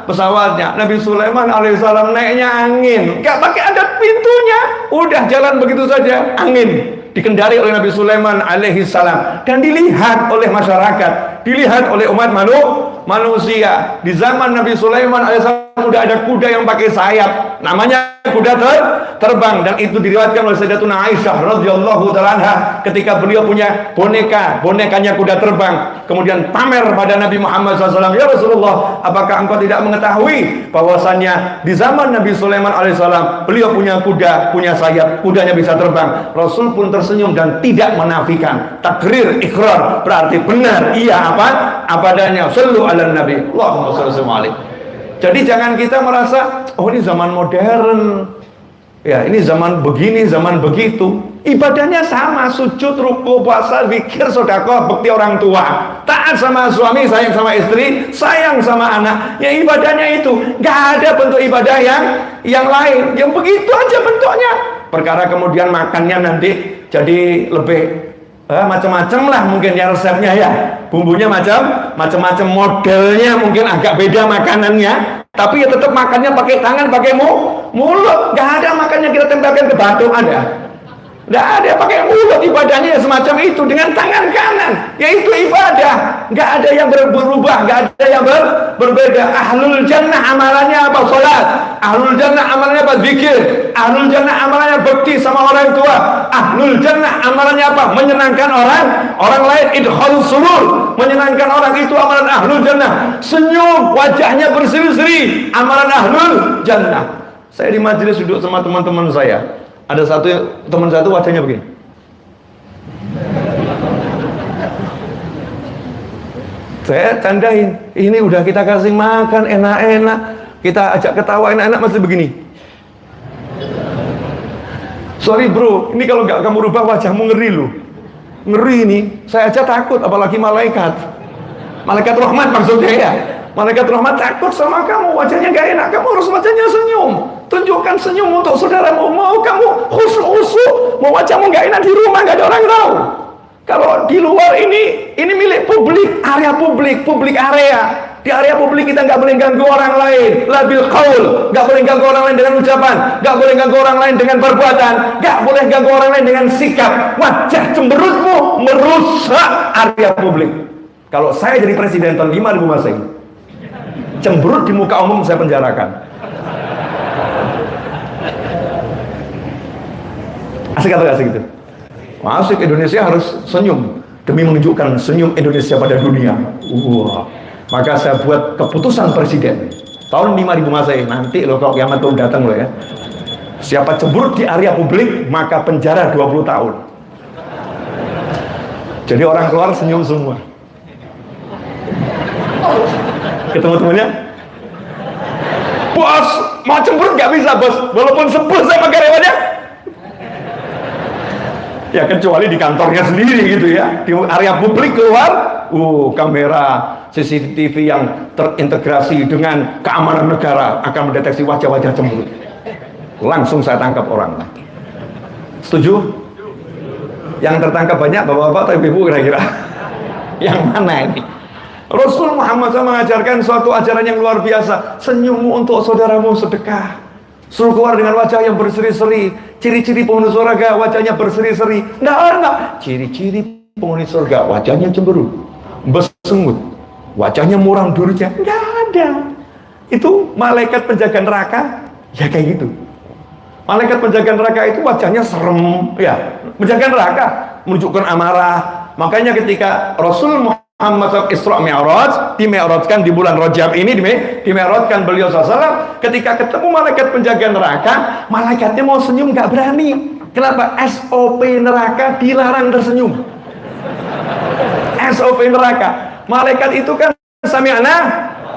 pesawatnya. Nabi Sulaiman alaihissalam naiknya angin, nggak pakai ada pintunya, udah jalan begitu saja, angin dikendari oleh Nabi Sulaiman alaihissalam dan dilihat oleh masyarakat, dilihat oleh umat manusia. Di zaman Nabi Sulaiman alaihissalam udah ada kuda yang pakai sayap, namanya kuda terbang, dan itu diriwayatkan oleh Sayyidatuna Aisyah radhiyallahu taala anha ketika beliau punya bonekanya kuda terbang, kemudian pamer pada Nabi Muhammad SAW. Ya Rasulullah, apakah engkau tidak mengetahui bahwasannya di zaman Nabi Sulaiman alaihissalam beliau punya kuda, punya sayap, kudanya bisa terbang. Rasul pun tersenyum dan tidak menafikan, takrir, ikrar, berarti benar, iya apa adanya. Shallu ala nabi, Allahumma shalli alaihi. Jadi jangan kita merasa, oh ini zaman modern, ya ini zaman begini, zaman begitu. Ibadahnya sama, sujud, ruku, puasa, zikir, sedekah, bakti orang tua, taat sama suami, sayang sama istri, sayang sama anak. Ya ibadahnya itu, nggak ada bentuk ibadah yang lain, yang begitu aja bentuknya. Perkara kemudian makannya nanti jadi lebih macam-macam lah mungkin ya resepnya ya, bumbunya macam-macam, modelnya mungkin agak beda makanannya, tapi ya tetap makannya pakai tangan, pakai mulut. Nggak ada makannya kita tempelkan ke batu, ada? Nggak ada, pakai mulut. Ibadahnya ya semacam itu dengan tangan kanan, yaitu ibadah. Nggak ada yang berubah, nggak ada yang berbeda. Ahlul jannah amalannya apa? Salat. Ahlul jannah amalannya apa? Zikir. Ahlul jannah amalannya bakti sama orang tua. Ahlul jannah amalannya apa? Menyenangkan orang lain. Idkhalus surur, menyenangkan orang, itu amalan ahlul jannah. Senyum, wajahnya berseri-seri, amalan ahlul jannah. Saya di majelis duduk sama teman-teman saya, ada teman satu wajahnya begini. Saya candain, ini udah kita kasih makan enak-enak, kita ajak ketawa enak-enak, masih begini. Sorry bro, ini kalau nggak kamu rubah wajahmu ngeri loh. Ngeri ini, saya aja takut, apalagi malaikat rahmat maksudnya ya. Malaikat rahmat takut sama kamu, wajahnya gak enak, kamu harus wajahnya senyum. Tunjukkan senyum untuk saudaramu. Mau kamu khusyuk, mau wajahmu gak enak di rumah, gak ada orang tahu. Kalau di luar ini milik publik, area publik area. Di area publik kita nggak boleh ganggu orang lain, labil qaul, nggak boleh ganggu orang lain dengan ucapan, nggak boleh ganggu orang lain dengan perbuatan, nggak boleh ganggu orang lain dengan sikap. Wajah cemberutmu merusak area publik. Kalau saya jadi presiden tahun 5000 Masehi, cemberut di muka umum saya penjarakan. Asik atau asik gitu? Masuk Indonesia harus senyum demi menunjukkan senyum Indonesia pada dunia. Maka saya buat keputusan presiden tahun 5000 Masehi, nanti loh kalau kiamat itu datang loh ya. Siapa cemberut di area publik maka penjara 20 tahun. Jadi orang keluar senyum semua. Ketemu temennya, bos mau cemberut nggak bisa bos, walaupun sebut saya pakai rewanya. Ya kecuali di kantornya sendiri gitu ya, di area publik keluar, kamera CCTV yang terintegrasi dengan keamanan negara akan mendeteksi wajah-wajah cemberut. Langsung saya tangkap orang. Setuju? Yang tertangkap banyak bapak-bapak atau ibu kira-kira? Yang mana ini? Rasul Muhammad SAW mengajarkan suatu ajaran yang luar biasa. Senyummu untuk saudaramu sedekah. Suruh keluar dengan wajah yang berseri-seri. Ciri-ciri penghuni surga wajahnya berseri-seri. Enggak. Ciri-ciri penghuni surga wajahnya cemberut, bersengut, wajahnya muram durja. Enggak ada. Itu malaikat penjaga neraka. Ya kayak gitu. Malaikat penjaga neraka itu wajahnya serem. Ya, penjaga neraka menunjukkan amarah. Makanya ketika Rasul Muhammad Isra Mi'raj, di-mi'rajkan di bulan Rajab ini, di-mi'rajkan beliau SAW, ketika ketemu malaikat penjaga neraka, malaikatnya mau senyum gak berani. Kenapa? SOP neraka dilarang tersenyum. SOP neraka. Malaikat itu kan sami'na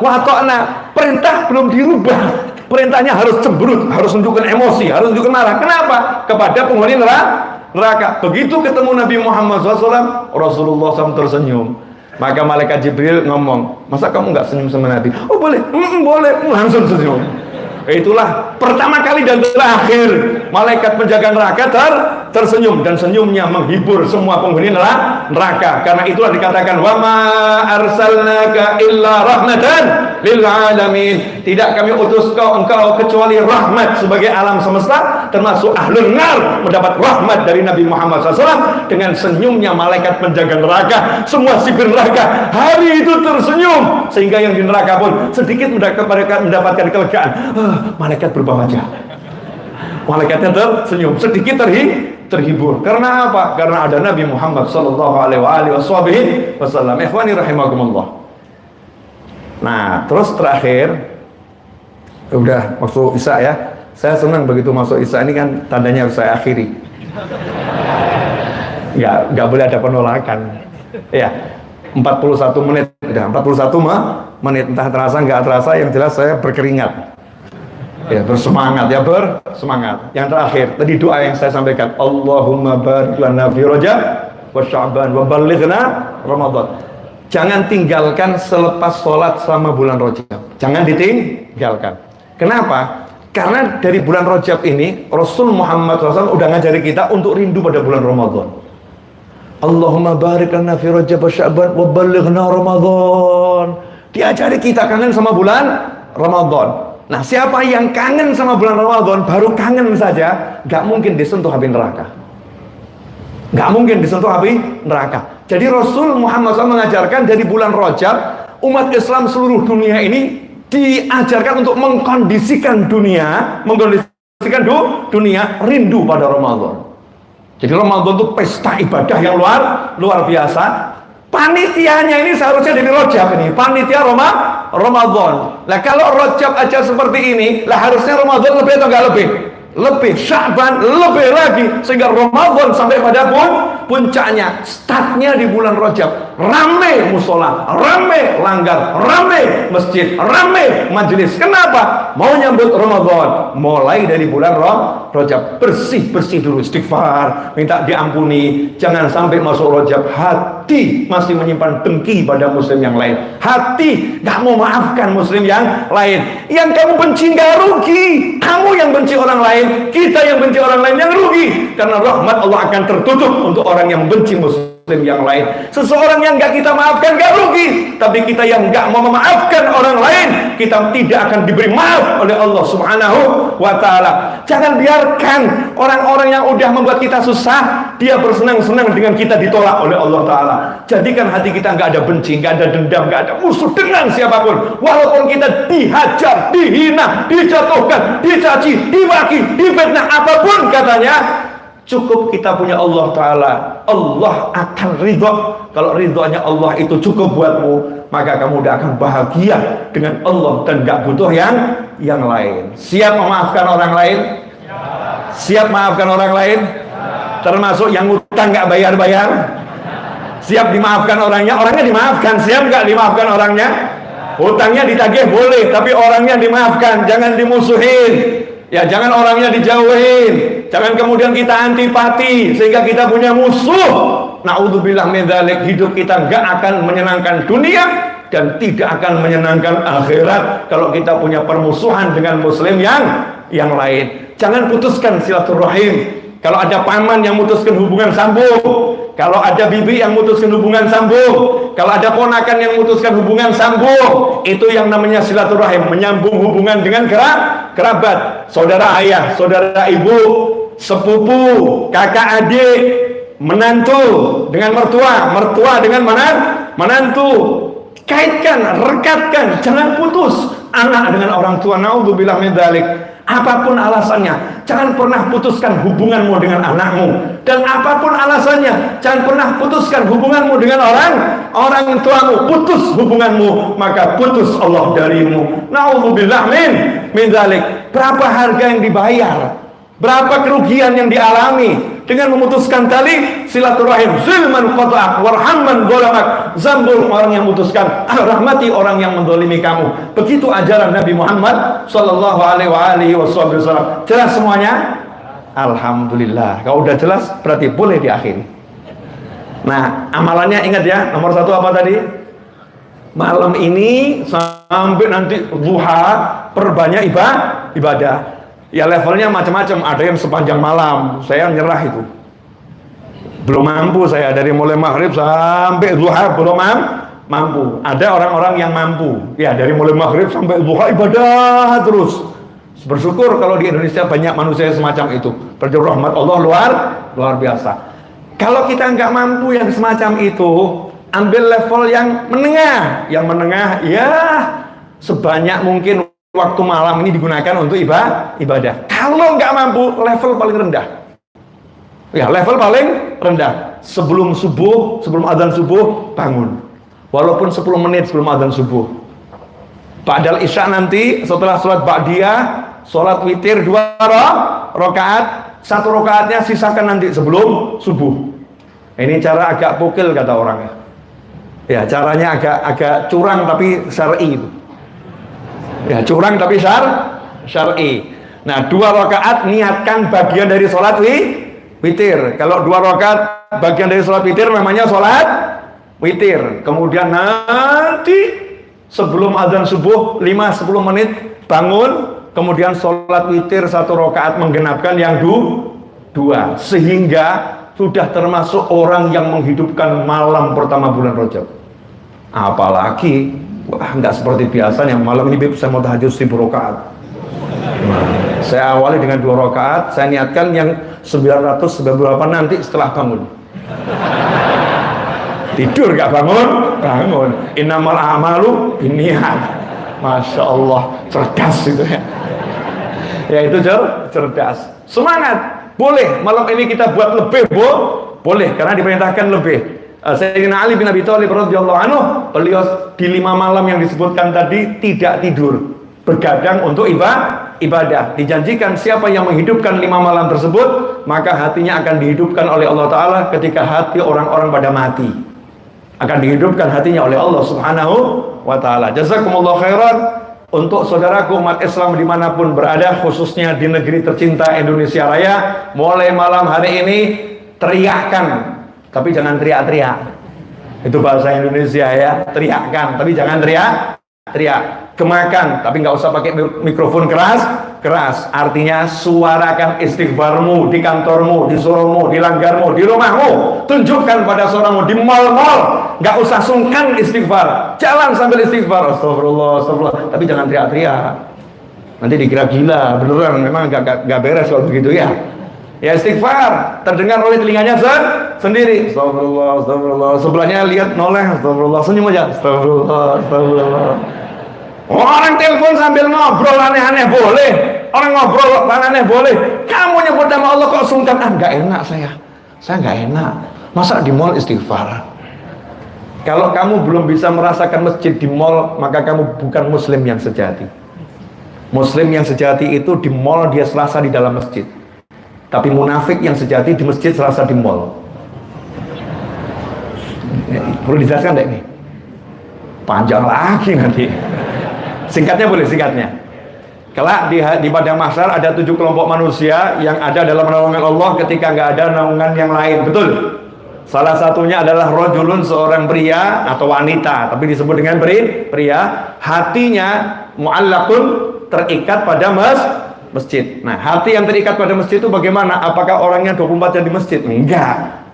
wa ta'na. Perintah belum dirubah. Perintahnya harus cemberut, harus menunjukkan emosi, harus menunjukkan marah. Kenapa? Kepada penghuni neraka. Begitu ketemu Nabi Muhammad SAW, Rasulullah SAW tersenyum. Maka malaikat Jibril ngomong, masa kamu nggak senyum sama Nabi? Oh boleh, boleh, langsung senyum. Itulah pertama kali dan terakhir malaikat penjaga neraka tersenyum, dan senyumnya menghibur semua penghuni neraka. Karena itulah dikatakan wa ma arsalnaka illa rahmatan lil alamin. Tidak kami utus engkau kecuali rahmat sebagai alam semesta, termasuk ahlul nar mendapat rahmat dari Nabi Muhammad SAW. Dengan senyumnya malaikat penjaga neraka, semua sipir neraka hari itu tersenyum, sehingga yang di neraka pun sedikit mendapatkan kelegaan. Malaikat berubah wajah, malaikatnya tersenyum, sedikit terhibur. Karena apa? Karena ada Nabi Muhammad sallallahu alaihi wasallam. Ikhwani rahimakumullah. Nah, terus terakhir, udah masuk Isya ya. Saya senang begitu masuk Isya ini kan tandanya harus saya akhiri. Nggak boleh ada penolakan. Ya, 41 menit, udah 41 menit, entah terasa nggak terasa, yang jelas saya berkeringat. Ya, bersemangat ya, bersemangat. Yang terakhir tadi doa yang saya sampaikan, Allahumma barik lana fi Rajab wa Sya'ban wa ballighna Ramadan. Jangan tinggalkan selepas sholat selama bulan Rajab. Jangan ditinggalkan. Kenapa? Karena dari bulan Rajab ini Rasul Muhammad SAW udah ngajari kita untuk rindu pada bulan Ramadan. Allahumma barik lana fi Rajab wa Sya'ban wa ballighna Ramadan. Diajari kita kangen sama bulan Ramadan. Nah, siapa yang kangen sama bulan Ramadan, baru kangen saja, gak mungkin disentuh api neraka. Gak mungkin disentuh api neraka. Jadi Rasul Muhammad SAW mengajarkan dari bulan Rajab, umat Islam seluruh dunia ini diajarkan untuk mengkondisikan dunia rindu pada Ramadan. Jadi Ramadan itu pesta ibadah yang luar biasa. Panitianya ini seharusnya dari Rajab ini, panitia Ramadan. Nah kalau Rajab aja seperti ini, lah harusnya Ramadan lebih atau enggak lebih? Lebih, Sya'ban lebih lagi, sehingga Ramadan sampai pada puncaknya. Startnya di bulan Rajab, rame musola, rame langgar, rame masjid, rame majelis. Kenapa? Mau nyambut Ramadan. Mulai dari bulan Rajab, bersih dulu, istighfar, minta diampuni. Jangan sampai masuk Rajab hati masih menyimpan dengki pada muslim yang lain, hati gak mau maafkan muslim yang lain. Yang kamu benci gak rugi, kamu yang benci orang lain, kita yang benci orang lain yang rugi. Karena rahmat Allah akan tertutup untuk orang yang benci muslim yang lain. Seseorang yang gak kita maafkan gak rugi, tapi kita yang gak mau memaafkan orang lain, kita tidak akan diberi maaf oleh Allah Subhanahu wa ta'ala. Jangan biarkan orang-orang yang udah membuat kita susah, dia bersenang-senang dengan kita ditolak oleh Allah ta'ala. Jadikan hati kita gak ada benci, gak ada dendam, gak ada musuh dengan siapapun. Walaupun kita dihajar, dihina, dijatuhkan, dicaci, dimaki, difitnah, apapun katanya, cukup kita punya Allah Ta'ala. Allah akan ridho. Kalau ridhonya Allah itu cukup buatmu, maka kamu udah akan bahagia dengan Allah dan gak butuh yang lain. Siap memaafkan orang lain? Siap maafkan orang lain? Termasuk yang utang gak bayar-bayar? Siap dimaafkan orangnya dimaafkan. Siap gak dimaafkan orangnya? Utangnya ditagih boleh, tapi orangnya dimaafkan, jangan dimusuhin. Ya jangan orangnya dijauhin, jangan kemudian kita antipati sehingga kita punya musuh. Naudzubillah min dzalik. Hidup kita nggak akan menyenangkan dunia dan tidak akan menyenangkan akhirat kalau kita punya permusuhan dengan muslim yang lain. Jangan putuskan silaturahim. Kalau ada paman yang memutuskan hubungan sambung, kalau ada bibi yang memutuskan hubungan sambung, kalau ada ponakan yang memutuskan hubungan sambung, itu yang namanya silaturahim, menyambung hubungan dengan kerabat, saudara ayah, saudara ibu, sepupu, kakak adik, menantu dengan mertua, mertua dengan menantu. Kaitkan, rekatkan, jangan putus anak dengan orang tua. Naudzubillah min dzalik. Apapun alasannya, jangan pernah putuskan hubunganmu dengan anakmu, dan apapun alasannya, jangan pernah putuskan hubunganmu dengan orang tuamu. Putus hubunganmu, maka putus Allah darimu. Naudzubillah min dzalik. Berapa harga yang dibayar, berapa kerugian yang dialami dengan memutuskan tali silaturahim. Zilman qata'ak warhamman dholamak. Zambul orang yang memutuskan, rahmati orang yang mendolimi kamu. Begitu ajaran Nabi Muhammad sallallahu alaihi wasallam. Jelas semuanya? Alhamdulillah. Kalau udah jelas berarti boleh diakhiri. Nah, amalannya ingat ya, nomor 1 apa tadi? Malam ini sampai nanti duha perbanyak ibadah. Ya levelnya macam-macam, ada yang sepanjang malam, saya nyerah itu. Belum mampu saya, dari mulai maghrib sampai duha belum mampu. Ada orang-orang yang mampu, ya dari mulai maghrib sampai duha ibadah terus. Bersyukur kalau di Indonesia banyak manusia semacam itu. Berjauh rahmat Allah luar biasa. Kalau kita nggak mampu yang semacam itu, ambil level yang menengah. Yang menengah ya sebanyak mungkin waktu malam ini digunakan untuk ibadah. Kalau nggak mampu, level paling rendah. Ya, level paling rendah. Sebelum subuh, sebelum azan subuh, bangun. Walaupun 10 menit sebelum azan subuh. Ba'dal isya nanti, setelah sholat ba'diyah, sholat witir 2 rakaat, 1 rakaatnya sisakan nanti sebelum subuh. Ini cara agak pukil kata orangnya. Ya, caranya agak curang tapi syar'i. Ya, curang tapi syar'i. Nah, 2 rakaat niatkan bagian dari sholat witir. Kalau 2 rakaat bagian dari sholat witir namanya sholat witir. Kemudian nanti sebelum azan subuh 5-10 menit bangun, kemudian sholat witir 1 rakaat menggenapkan yang 2, sehingga sudah termasuk orang yang menghidupkan malam pertama bulan Rajab. Apalagi wah, nggak seperti biasanya malam ini saya mau tahajud 1000 rakaat. Saya awali dengan 2 rakaat, saya niatkan yang 998 nanti setelah bangun. Tidur gak bangun. Innamal a'malu binniyat. Masya Allah, cerdas itu ya. Ya itu cerdas. Semangat. Boleh malam ini kita buat lebih, boleh karena diperintahkan lebih. Sayyidina Ali bin Abi Thalib radhiyallahu anhu, beliau di 5 malam yang disebutkan tadi tidak tidur, bergadang untuk ibadah. Dijanjikan siapa yang menghidupkan 5 malam tersebut, maka hatinya akan dihidupkan oleh Allah Ta'ala ketika hati orang-orang pada mati. Akan dihidupkan hatinya oleh Allah Subhanahu wa Ta'ala. Jazakumullah khairan. Untuk saudaraku umat Islam dimanapun berada, khususnya di negeri tercinta Indonesia Raya, mulai malam hari ini teriakkan, tapi jangan teriak-teriak. Itu bahasa Indonesia ya, teriakkan, tapi jangan teriak. Gemakan, tapi nggak usah pakai mikrofon keras. Artinya suarakan istighfarmu di kantormu, di soromu, di langgarmu, di rumahmu. Tunjukkan pada suaramu di mal-mal. Nggak usah sungkan istighfar. Jalan sambil istighfar. Astagfirullah. Tapi jangan teriak-teriak. Nanti dikira gila. Beneran, memang nggak beres kalau begitu ya. Ya istighfar, terdengar oleh telinganya sendiri. Astagfirullah. Sebelahnya lihat noleh. Astagfirullah. Senyum aja. Astagfirullah. Orang telepon sambil ngobrol aneh-aneh boleh. Orang ngobrol aneh-aneh boleh. Kamu nyebut nama Allah kok sungkan? Nggak enak saya nggak enak. Masa di mall istighfar? Kalau kamu belum bisa merasakan masjid di mall, maka kamu bukan muslim yang sejati. Muslim yang sejati itu di mall dia serasa di dalam masjid. Tapi munafik yang sejati di masjid serasa di mall. Perlu dijelaskan deh ini? Panjang lagi nanti. Singkatnya boleh, singkatnya. Kelak di padang mahsyar ada 7 kelompok manusia yang ada dalam naungan Allah ketika nggak ada naungan yang lain. Betul? Salah satunya adalah rojulun, seorang pria atau wanita, tapi disebut dengan pria. Hatinya mu'allaqun, terikat pada masjid. Nah, hati yang terikat pada masjid itu bagaimana? Apakah orangnya 24 jam di masjid? Enggak.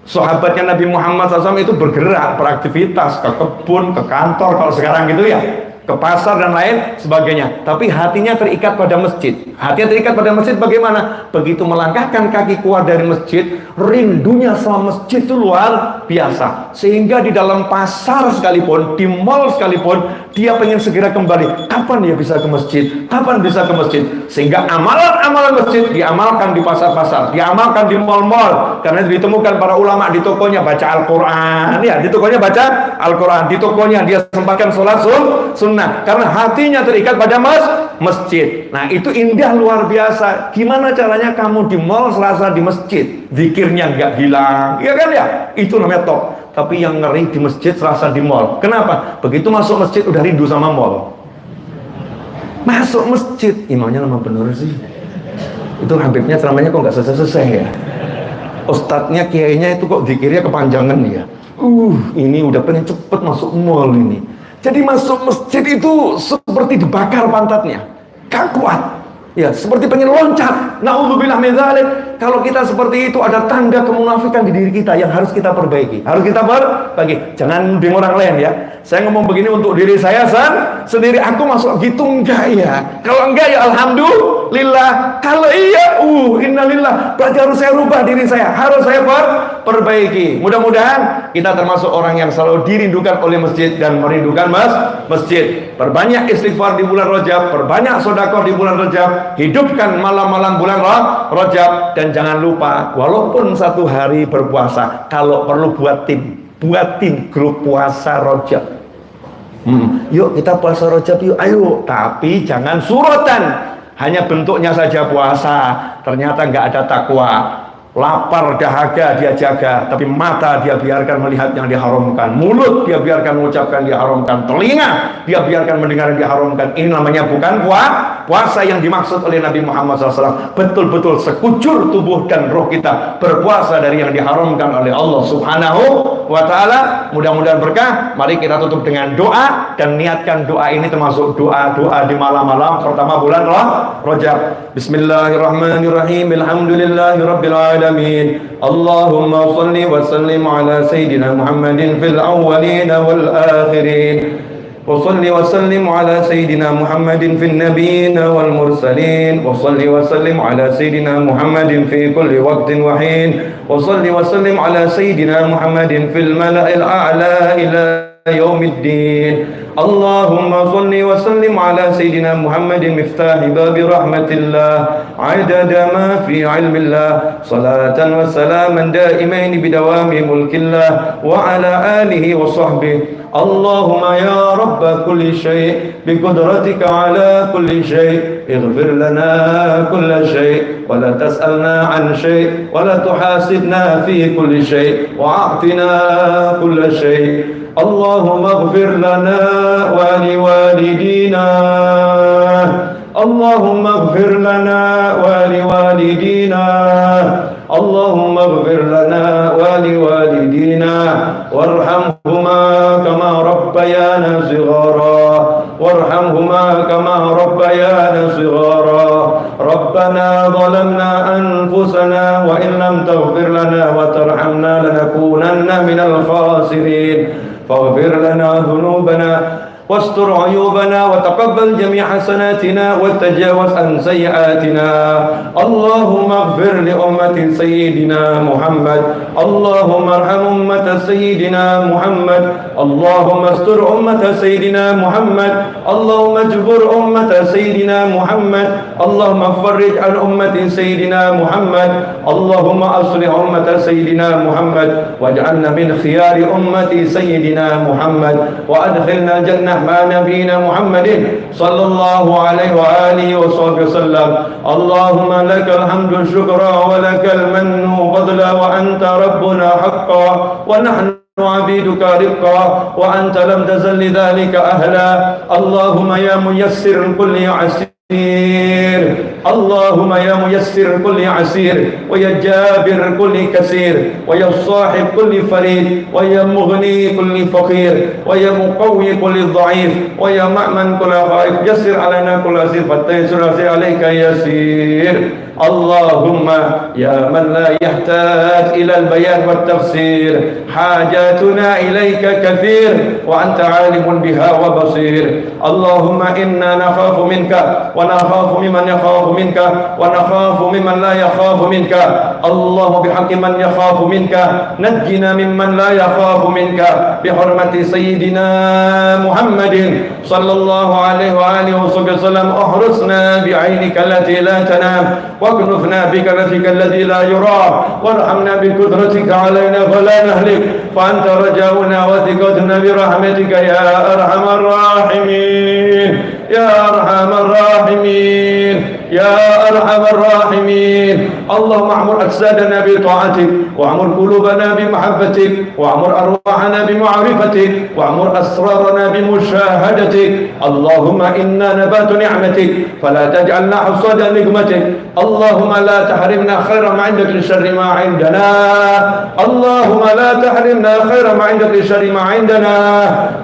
Sahabatnya Nabi Muhammad SAW itu bergerak, beraktivitas ke kebun, ke kantor, kalau sekarang gitu ya, ke pasar dan lain sebagainya, tapi hatinya terikat pada masjid. Hatinya terikat pada masjid bagaimana? Begitu melangkahkan kaki keluar dari masjid, rindunya sama masjid itu luar biasa, sehingga di dalam pasar sekalipun, di mall sekalipun, dia pengen segera kembali. Kapan dia bisa ke masjid? Kapan bisa ke masjid? Sehingga amalan-amalan masjid diamalkan di pasar-pasar, diamalkan di mall-mall, karena ditemukan para ulama di tokonya baca Al-Quran, ya, di tokonya baca Al-Quran, di tokonya dia sempatkan sholat sunnah, karena hatinya terikat pada masjid. Nah, itu indah luar biasa. Gimana caranya kamu di mall Selasa di masjid, zikirnya nggak hilang, ya kan ya? Itu namanya top. Tapi yang ngeri di masjid Selasa di mall. Kenapa? Begitu masuk masjid udah rindu sama mall. Masuk masjid, imamnya lama bener sih. Itu Habibnya ceramahnya kok nggak selesai ya. Ustadznya, kiainya itu kok zikirnya kepanjangan ya. Ini udah pengen cepet masuk mall ini. Jadi masuk masjid itu seperti dibakar pantatnya, gak kuat. Ya, seperti pengen loncat. Na'udzubillah min dzalik. Kalau kita seperti itu, ada tanda kemunafikan di diri kita yang harus kita perbaiki. Harus kita perbaiki. Jangan dengan orang lain ya. Saya ngomong begini untuk diri saya sendiri. Aku masuk gitu enggak ya? Kalau enggak ya alhamdulillah. Kalau iya, innalillah. Berarti harus saya rubah diri saya. Harus saya perbaiki. Mudah-mudahan kita termasuk orang yang selalu dirindukan oleh masjid dan merindukan masjid. Perbanyak istighfar di bulan Rajab, perbanyak sedekah di bulan Rajab, hidupkan malam-malam bulan Rajab, dan jangan lupa walaupun satu hari berpuasa, kalau perlu buatin grup puasa Rajab. Yuk kita puasa Rajab yuk, ayo. Tapi jangan suratan, hanya bentuknya saja puasa, ternyata nggak ada takwa. Lapar dahaga dia jaga, tapi mata dia biarkan melihat yang diharamkan, mulut dia biarkan mengucapkan diharamkan, telinga dia biarkan mendengar yang diharamkan. Ini namanya bukan puasa yang dimaksud oleh Nabi Muhammad SAW. Betul-betul sekujur tubuh dan roh kita berpuasa dari yang diharamkan oleh Allah Subhanahu wa Ta'ala. Mudah-mudahan berkah. Mari kita tutup dengan doa, dan niatkan doa ini termasuk doa-doa di malam-malam pertama bulan Rajab. Bismillahirrahmanirrahim. Alhamdulillahirabbil alamin. Allahumma shalli wa sallim ala sayyidina Muhammadin fil awwalin wal akhirin. وصل وسلم على سيدنا محمد في النبيين والمرسلين وصل وسلم على سيدنا محمد في كل وقت وحين وصل وسلم على سيدنا محمد في الملأ الأعلى إلى يوم الدين اللهم صل وسلم على سيدنا محمد مفتاح باب رحمة الله عدد ما في علم الله صلاة وسلاما دائمين بدوام ملك الله وعلى آله وصحبه اللهم يا رب كل شيء بقدرتك على كل شيء اغفر لنا كل شيء ولا تسألنا عن شيء ولا تحاسبنا في كل شيء وأعطنا كل شيء اللهم اغفر لنا ولوالدينا اللهم اغفر لنا ولوالدينا اللهم اغفر لنا ولوالدينا وارحمهما كما ربيانا صغارا وارحمهما كما ربيانا صغارا ربنا ظلمنا أنفسنا وإن لم تغفر لنا وترحمنا لنكونن من الخاسرين فاغفر لنا ذنوبنا واستر عيوبنا وتقبل جميع حسناتنا وتجاوز عن سيئاتنا اللهم اغفر لأمة سيدنا محمد اللهم ارحم أمة سيدنا محمد اللهم استر أمة سيدنا محمد اللهم اجبر أمة سيدنا محمد اللهم فرج عن أمة سيدنا محمد اللهم أصلح أمة سيدنا محمد واجعلنا من خيار أمة سيدنا محمد وأدخلنا الجنة مع نبينا محمد صلى الله عليه وآله وصحبه وسلم اللهم لك الحمد شكرا ولك المن فضلا وأنت ربنا حقا ونحن عبيدك رقا وأنت لم تزل لذلك أهلا اللهم يا ميسر كل عسير اللهم يا ميسر كل عسير ويا جابر كل كسير ويا صاحب كل فريد ويا مغني كل فقير ويا مقوي كل ضعيف ويا مأمن كل خائف يسر علينا كل عسير فالتيسر عليك يسير اللهم يا من لا يحتاج إلى البيان والتفسير حاجاتنا إليك كثير وأنت عالم بها وبصير اللهم إنا نخاف منك ونخاف ممن يخاف منك ونخاف ممن لا يخاف منك اللهم بحق من يخاف منك نجنا ممن لا يخاف منك بحرمة سيدنا محمد صلى الله عليه وآله وسلم احرسنا بعينك التي لا تنام واكنفنا بكنفك الذي لا يرى وارحمنا بقدرتك علينا فلا نهلك فأنت رجاؤنا وثقتنا برحمتك يا أرحم الراحمين يا أرحم الراحمين يا أرحم الراحمين اللهم اعمر أجسادنا بطاعتك واعمر قلوبنا بمحبتك واعمر أرواحنا بمعرفتك واعمر أسرارنا بمشاهدتك اللهم إنا نبات نعمتك فلا تجعلنا حصاد نقمتك اللهم لا تحرمنا خير ما عندك لشر ما عندنا اللهم لا تحرمنا خير ما عندك لشر ما عندنا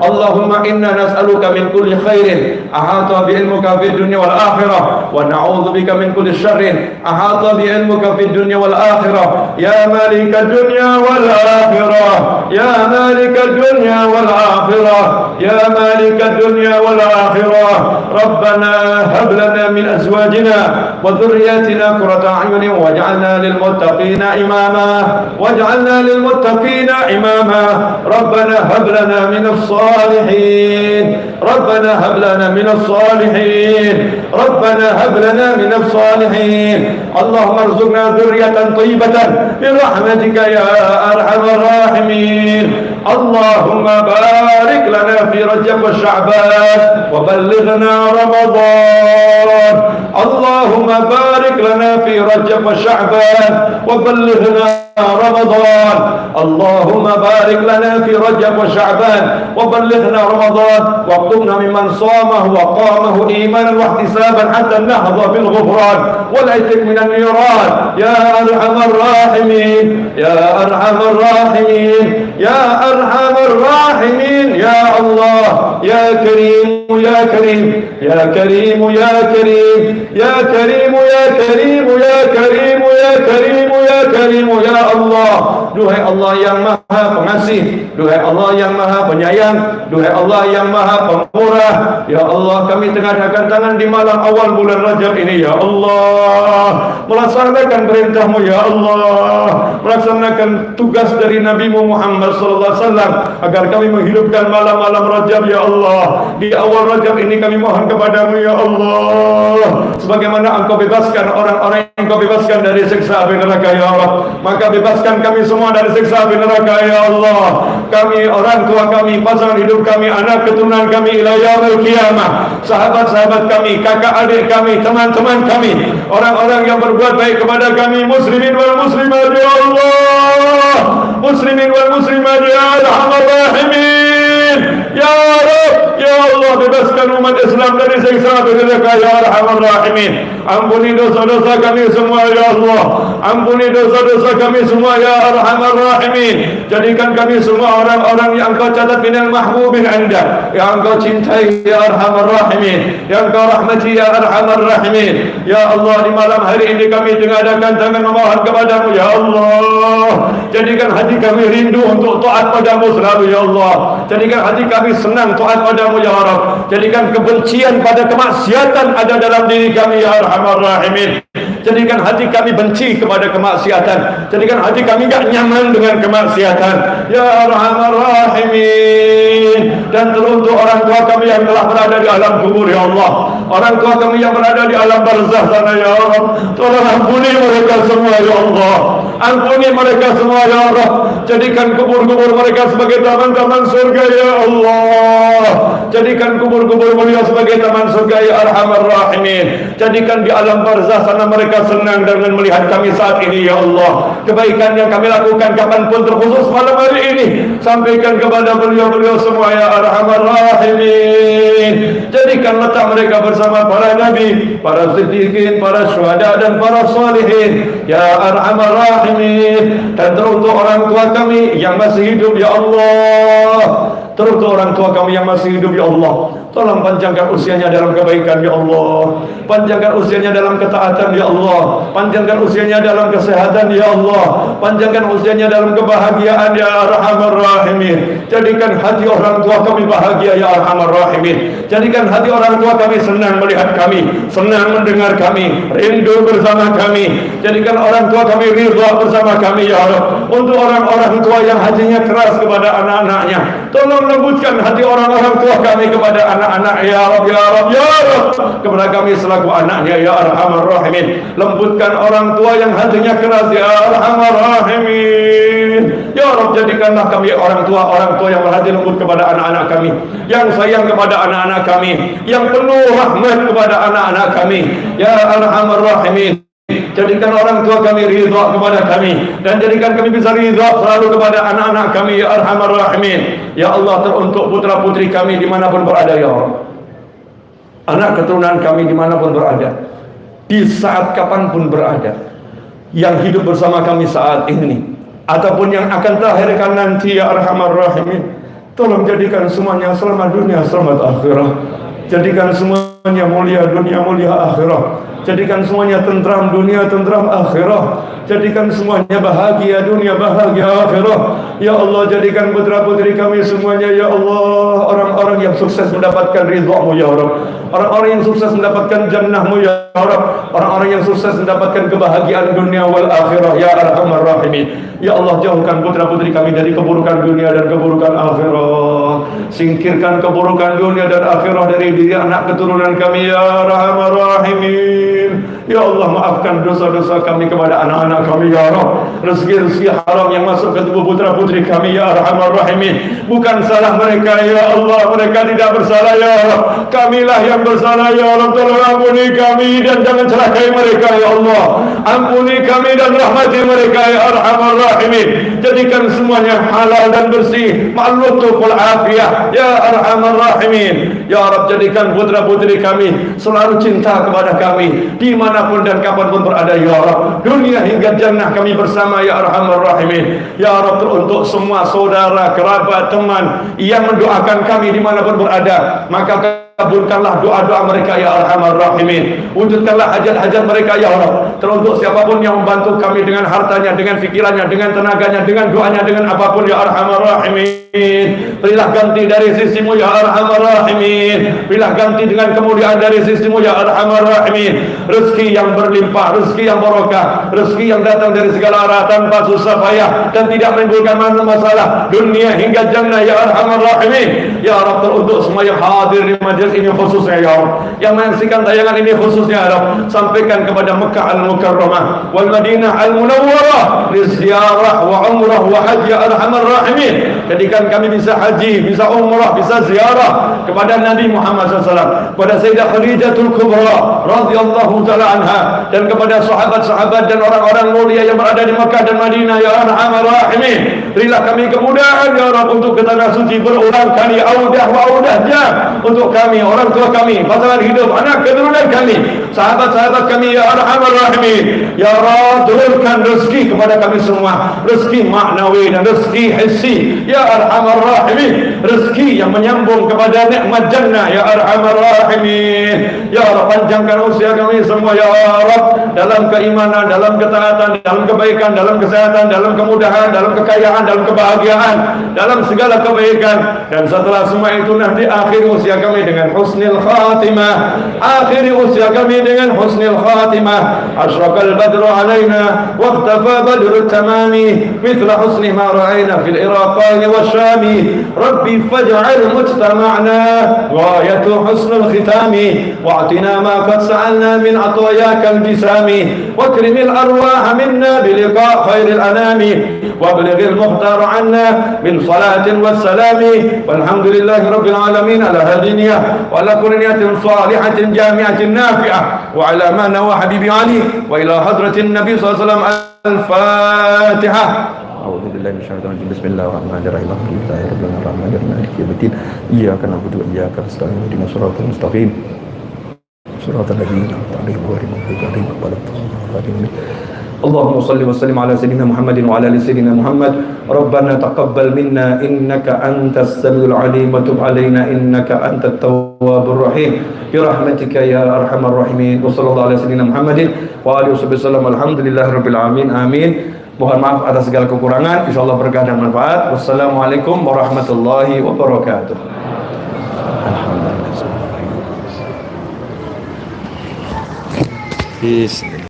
اللهم إنا نسألك من كل خير أحاط بعلمك في الدنيا والآخرة ونعوذ بك من كل شر أحاط بعلمك في الدنيا والآخرة يا مالك الدنيا والآخرة يا مالك الدنيا والآخرة يا مالك الدنيا والآخرة ربنا هب لنا من أزواجنا وذرياتنا قرة أعين واجعلنا للمتقين إماما واجعلنا للمتقين إماما ربنا هب لنا من الصالحين ربنا هب لنا من الصالحين ربنا هب لنا من الصالحين اللهم ارزقنا ذرية طيبة برحمتك يا أرحم الراحمين اللهم بارك لنا في رجب وشعبان وبلغنا رمضان اللهم بارك لنا في رجب وشعبان وبلغنا رمضان اللهم بارك لنا في رجب وشعبان وبلغنا رمضان واكتبنا ممن صامه وقامه إيمانا واحتسابا حتى نحظى بالغفران والعتق من النيران يا أرحم الراحمين يا أرحم الراحمين يا أرحم الراحمين يا الله يا كريم يا كريم يا كريم يا كريم يا كريم يا كريم يا كريم يا كريم يا كريم يا Allah. Duhai Allah yang maha pengasih, duhai Allah yang maha penyayang, duhai Allah yang maha pemurah. Ya Allah, kami tengahkan tangan di malam awal bulan Rajab ini ya Allah, melaksanakan perintah-Mu ya Allah, melaksanakan tugas dari Nabi Muhammad SAW agar kami menghidupkan malam-malam Rajab ya Allah. Di awal Rajab ini kami mohon kepadamu ya Allah, sebagaimana Engkau bebaskan orang-orang yang Engkau bebaskan dari siksa api neraka ya Allah, maka bebaskan kami semua dari siksa api neraka ya Allah. Kami, orang tua kami, pasangan hidup kami, anak keturunan kami ila yaumil qiyamah, sahabat-sahabat kami, kakak adik kami, teman-teman kami, orang-orang yang berbuat baik kepada kami, muslimin wal muslimat ya Allah, muslimin wal muslimat ya arhamar rahimin ya Rabb ya Allah, bebaskan umat Islam dari siksa api neraka ya arhamar rahimin. Ampuni dosa-dosa kami semua ya Allah, ampuni dosa-dosa kami semua ya arhamar rahimin. Jadikan kami semua orang-orang yang Engkau catat minal mahbubin Anda, yang Engkau cintai ya arhamar rahimin, yang Engkau rahmati ya arhamar rahimin. Ya Allah, di malam hari ini kami mengadakan tangan memohon kepadamu ya Allah. Jadikan hati kami rindu untuk taat padamu selalu ya Allah. Jadikan hati kami senang taat padamu ya Rabb. Jadikan kebencian pada kemaksiatan ada dalam diri kami ya arhamar rahimin. Jadikan hati kami benci kepada kemaksiatan. Jadikan hati kami enggak nyaman dengan kemaksiatan ya arhamar rahimin. Dan teruntuk orang tua kami yang telah berada di alam kubur ya Allah, orang tua kami yang berada di alam barzakh sana ya Allah, tolong ampuni mereka semua ya Allah. Ampuni mereka semua ya Allah. Jadikan kubur-kubur mereka sebagai taman-taman surga ya Allah. Jadikan kubur-kubur beliau sebagai taman surga ya Arhamar Rahimin. Jadikan di alam barzah sana mereka senang dengan melihat kami saat ini ya Allah. Kebaikan yang kami lakukan kapanpun, terkhusus malam hari ini, sampaikan kepada beliau-beliau semua ya Arhamar Rahimin. Jadikan letak mereka bersama para nabi, para siddiqin, para syuhada dan para salihin ya Arhamar Rahimin. Dan teruntuk orang tua kami yang masih hidup ya Allah, teruntuk orang tua kami yang masih hidup ya Allah, tolong panjangkan usianya dalam kebaikan ya Allah, panjangkan usianya dalam ketaatan ya Allah, panjangkan usianya dalam kesehatan ya Allah, panjangkan usianya dalam kebahagiaan ya Arhamar Rahimin. Jadikan hati orang tua kami bahagia ya Arhamar Rahimin. Jadikan hati orang tua kami senang melihat kami, senang mendengar kami, rindu bersama kami. Jadikan orang tua kami ridha bersama kami ya Allah. Untuk orang-orang tua yang hatinya keras kepada anak-anaknya, tolong lembutkan hati orang-orang tua kami kepada anak-anak ya Rabb ya Rabb ya Rabb. Kepada kami selaku anaknya ya Arhamar Rahimin, lembutkan orang tua yang hatinya keras ya Arhamar Rahimin ya Rabb. Jadikanlah kami orang tua yang berhati lembut kepada anak-anak kami, yang sayang kepada anak-anak kami, yang penuh rahmat kepada anak-anak kami ya Arhamar Rahimin. Jadikan orang tua kami ridha kepada kami, dan jadikan kami bisa ridha selalu kepada anak-anak kami ya Arhamar Rahimin. Ya Allah, teruntuk putra putri kami dimanapun berada ya Allah, anak keturunan kami dimanapun berada, di saat kapanpun berada, yang hidup bersama kami saat ini ataupun yang akan terlahirkan nanti ya Arhamar Rahimin, tolong jadikan semuanya selamat dunia selamat akhirah. Jadikan semuanya mulia dunia mulia akhirah. Jadikan semuanya tentram dunia tentram akhirah. Jadikan semuanya bahagia dunia bahagia akhirah. Ya Allah, jadikan putra putri kami semuanya ya Allah orang-orang yang sukses mendapatkan ridha-Mu ya Rabb, orang-orang yang sukses mendapatkan jannah-Mu ya Rabb, orang-orang yang sukses mendapatkan kebahagiaan dunia wal akhirah ya Arhamar Rahimin. Ya Allah, jauhkan putra putri kami dari keburukan dunia dan keburukan akhirah. Singkirkan keburukan dunia dan akhirah dari diri anak keturunan kami ya Arhamar Rahimin. Ya Allah, maafkan dosa-dosa kami kepada anak-anak kami ya Rabb. Rezeki-rezeki haram yang masuk ke tubuh putra-putri kami ya Arhamar Rahimin, bukan salah mereka ya Allah, mereka tidak bersalah ya Rabb. Kamilah yang bersalah ya Rabb. Tolong ampuni kami dan jangan celakai mereka ya Allah. Ampuni kami dan rahmati mereka ya Arhamar Rahimin. Jadikan semuanya halal dan bersih, ma'lutuful afiyah ya Arhamar Rahimin. Ya Rabb, jadikan putra-putri kami selalu cinta kepada kami dimanapun dan kapanpun berada ya Rabb. Dunia hingga jannah kami bersama ya Arhamar Rahimin. Ya Rabb, untuk semua saudara, kerabat, teman yang mendoakan kami dimanapun berada, maka kabulkanlah doa-doa mereka ya Arhamar Rahimin. Wujudkanlah hajat-hajat mereka ya Allah. Teruntuk siapapun yang membantu kami dengan hartanya, dengan fikirannya, dengan tenaganya, dengan doanya, dengan apapun ya Arhamar Rahimin. Berilah ganti dari sisimu ya Arhamar Rahimin. Berilah ganti dengan kemuliaan dari sisimu ya Arhamar Rahimin. Rezeki yang berlimpah, rezeki yang barokah, rezeki yang datang dari segala arah tanpa susah payah dan tidak menimbulkan masalah dunia hingga jannah ya Arhamar Rahimin. Ya Rabb, teruntuk semua yang hadir di majelis ini khususnya ya Rabb, yang menyaksikan tayangan ini khususnya ya Rabb, sampaikan kepada Mekah Al-Mukarramah wal Madinah Al-Munawwarah li ziarah wa umrah wa haji ya Arhamar Rahimin. Jadikan kami bisa haji, bisa umrah, bisa ziarah kepada Nabi Muhammad SAW, kepada Sayyidah Khadijatul Kubra radhiyallahu ta'ala anha, dan kepada sahabat-sahabat dan orang-orang mulia yang berada di Mekah dan Madinah ya Arhamar Rahimin. Berilah kami kemudahan ya Rabb untuk ke tanah suci berulang kali audah wa audahnya untuk kami, orang tua kami, pasangan hidup, anak keturunan kami, sahabat-sahabat kami ya Arhamar Rahimin. Ya Rabb, turunkan rezeki kepada kami semua, rezeki maknawi dan rezeki hissi ya Arhamar Rahimin, rezeki yang menyambung kepada nikmat jannah ya Arhamar Rahimin. Ya Rabb, panjangkan usia kami semua ya Rabb, dalam keimanan, dalam ketaatan, dalam kebaikan, dalam kesehatan, dalam kemudahan, dalam kekayaan, dalam kebahagiaan, dalam segala kebaikan. Dan setelah semua itu nanti akhir usia kami dengan dengan husnul khatimah. Akhiri usia kami dengan husnul khatimah. Asyraqal badru alaina wa ikhtafa badru tamami mithla husni ma ra'ayna fil iraqan wasyami. Rabbi faj'al mujtama'na ghayatu husnul khitami wa'tina ma qad sa'alna min atwayaka al-jisami واكرم الأرواح منا بلقاء خير الأنام وابلغ المختار عنا من صلاة والسلام والحمد لله رب العالمين على هذه النية وعلى كل نية صالحة جامعة نافعة وعلى ما نوى حبيبي علي وإلى حضرة النبي صلى الله عليه وسلم. الفاتحة. أعوذ بالله من الشيطان الرجيم. بسم الله الرحمن الرحيم. الحمد لله رب العالمين مالك يوم الدين إياك نعبد وإياك نستعين اهدنا الصراط المستقيم صراط الذين أنعمت عليهم غير المغضوب عليهم ولا الضالين. اللهم صل وسلم على سيدنا محمد وعلى ال سيدنا محمد. ربنا تقبل منا إنك أنت السميع العليم وتب علينا إنك أنت التواب الرحيم برحمتك يا أرحم الراحمين. وصلى الله على سيدنا محمد وآله وسلم. الحمدلله rabbil alamin. Amin. Mohon maaf atas segala kekurangan. Insyaallah berkah dan manfaat. Wassalamualaikum warahmatullahi wabarakatuh. Alhamdulillah. Peace.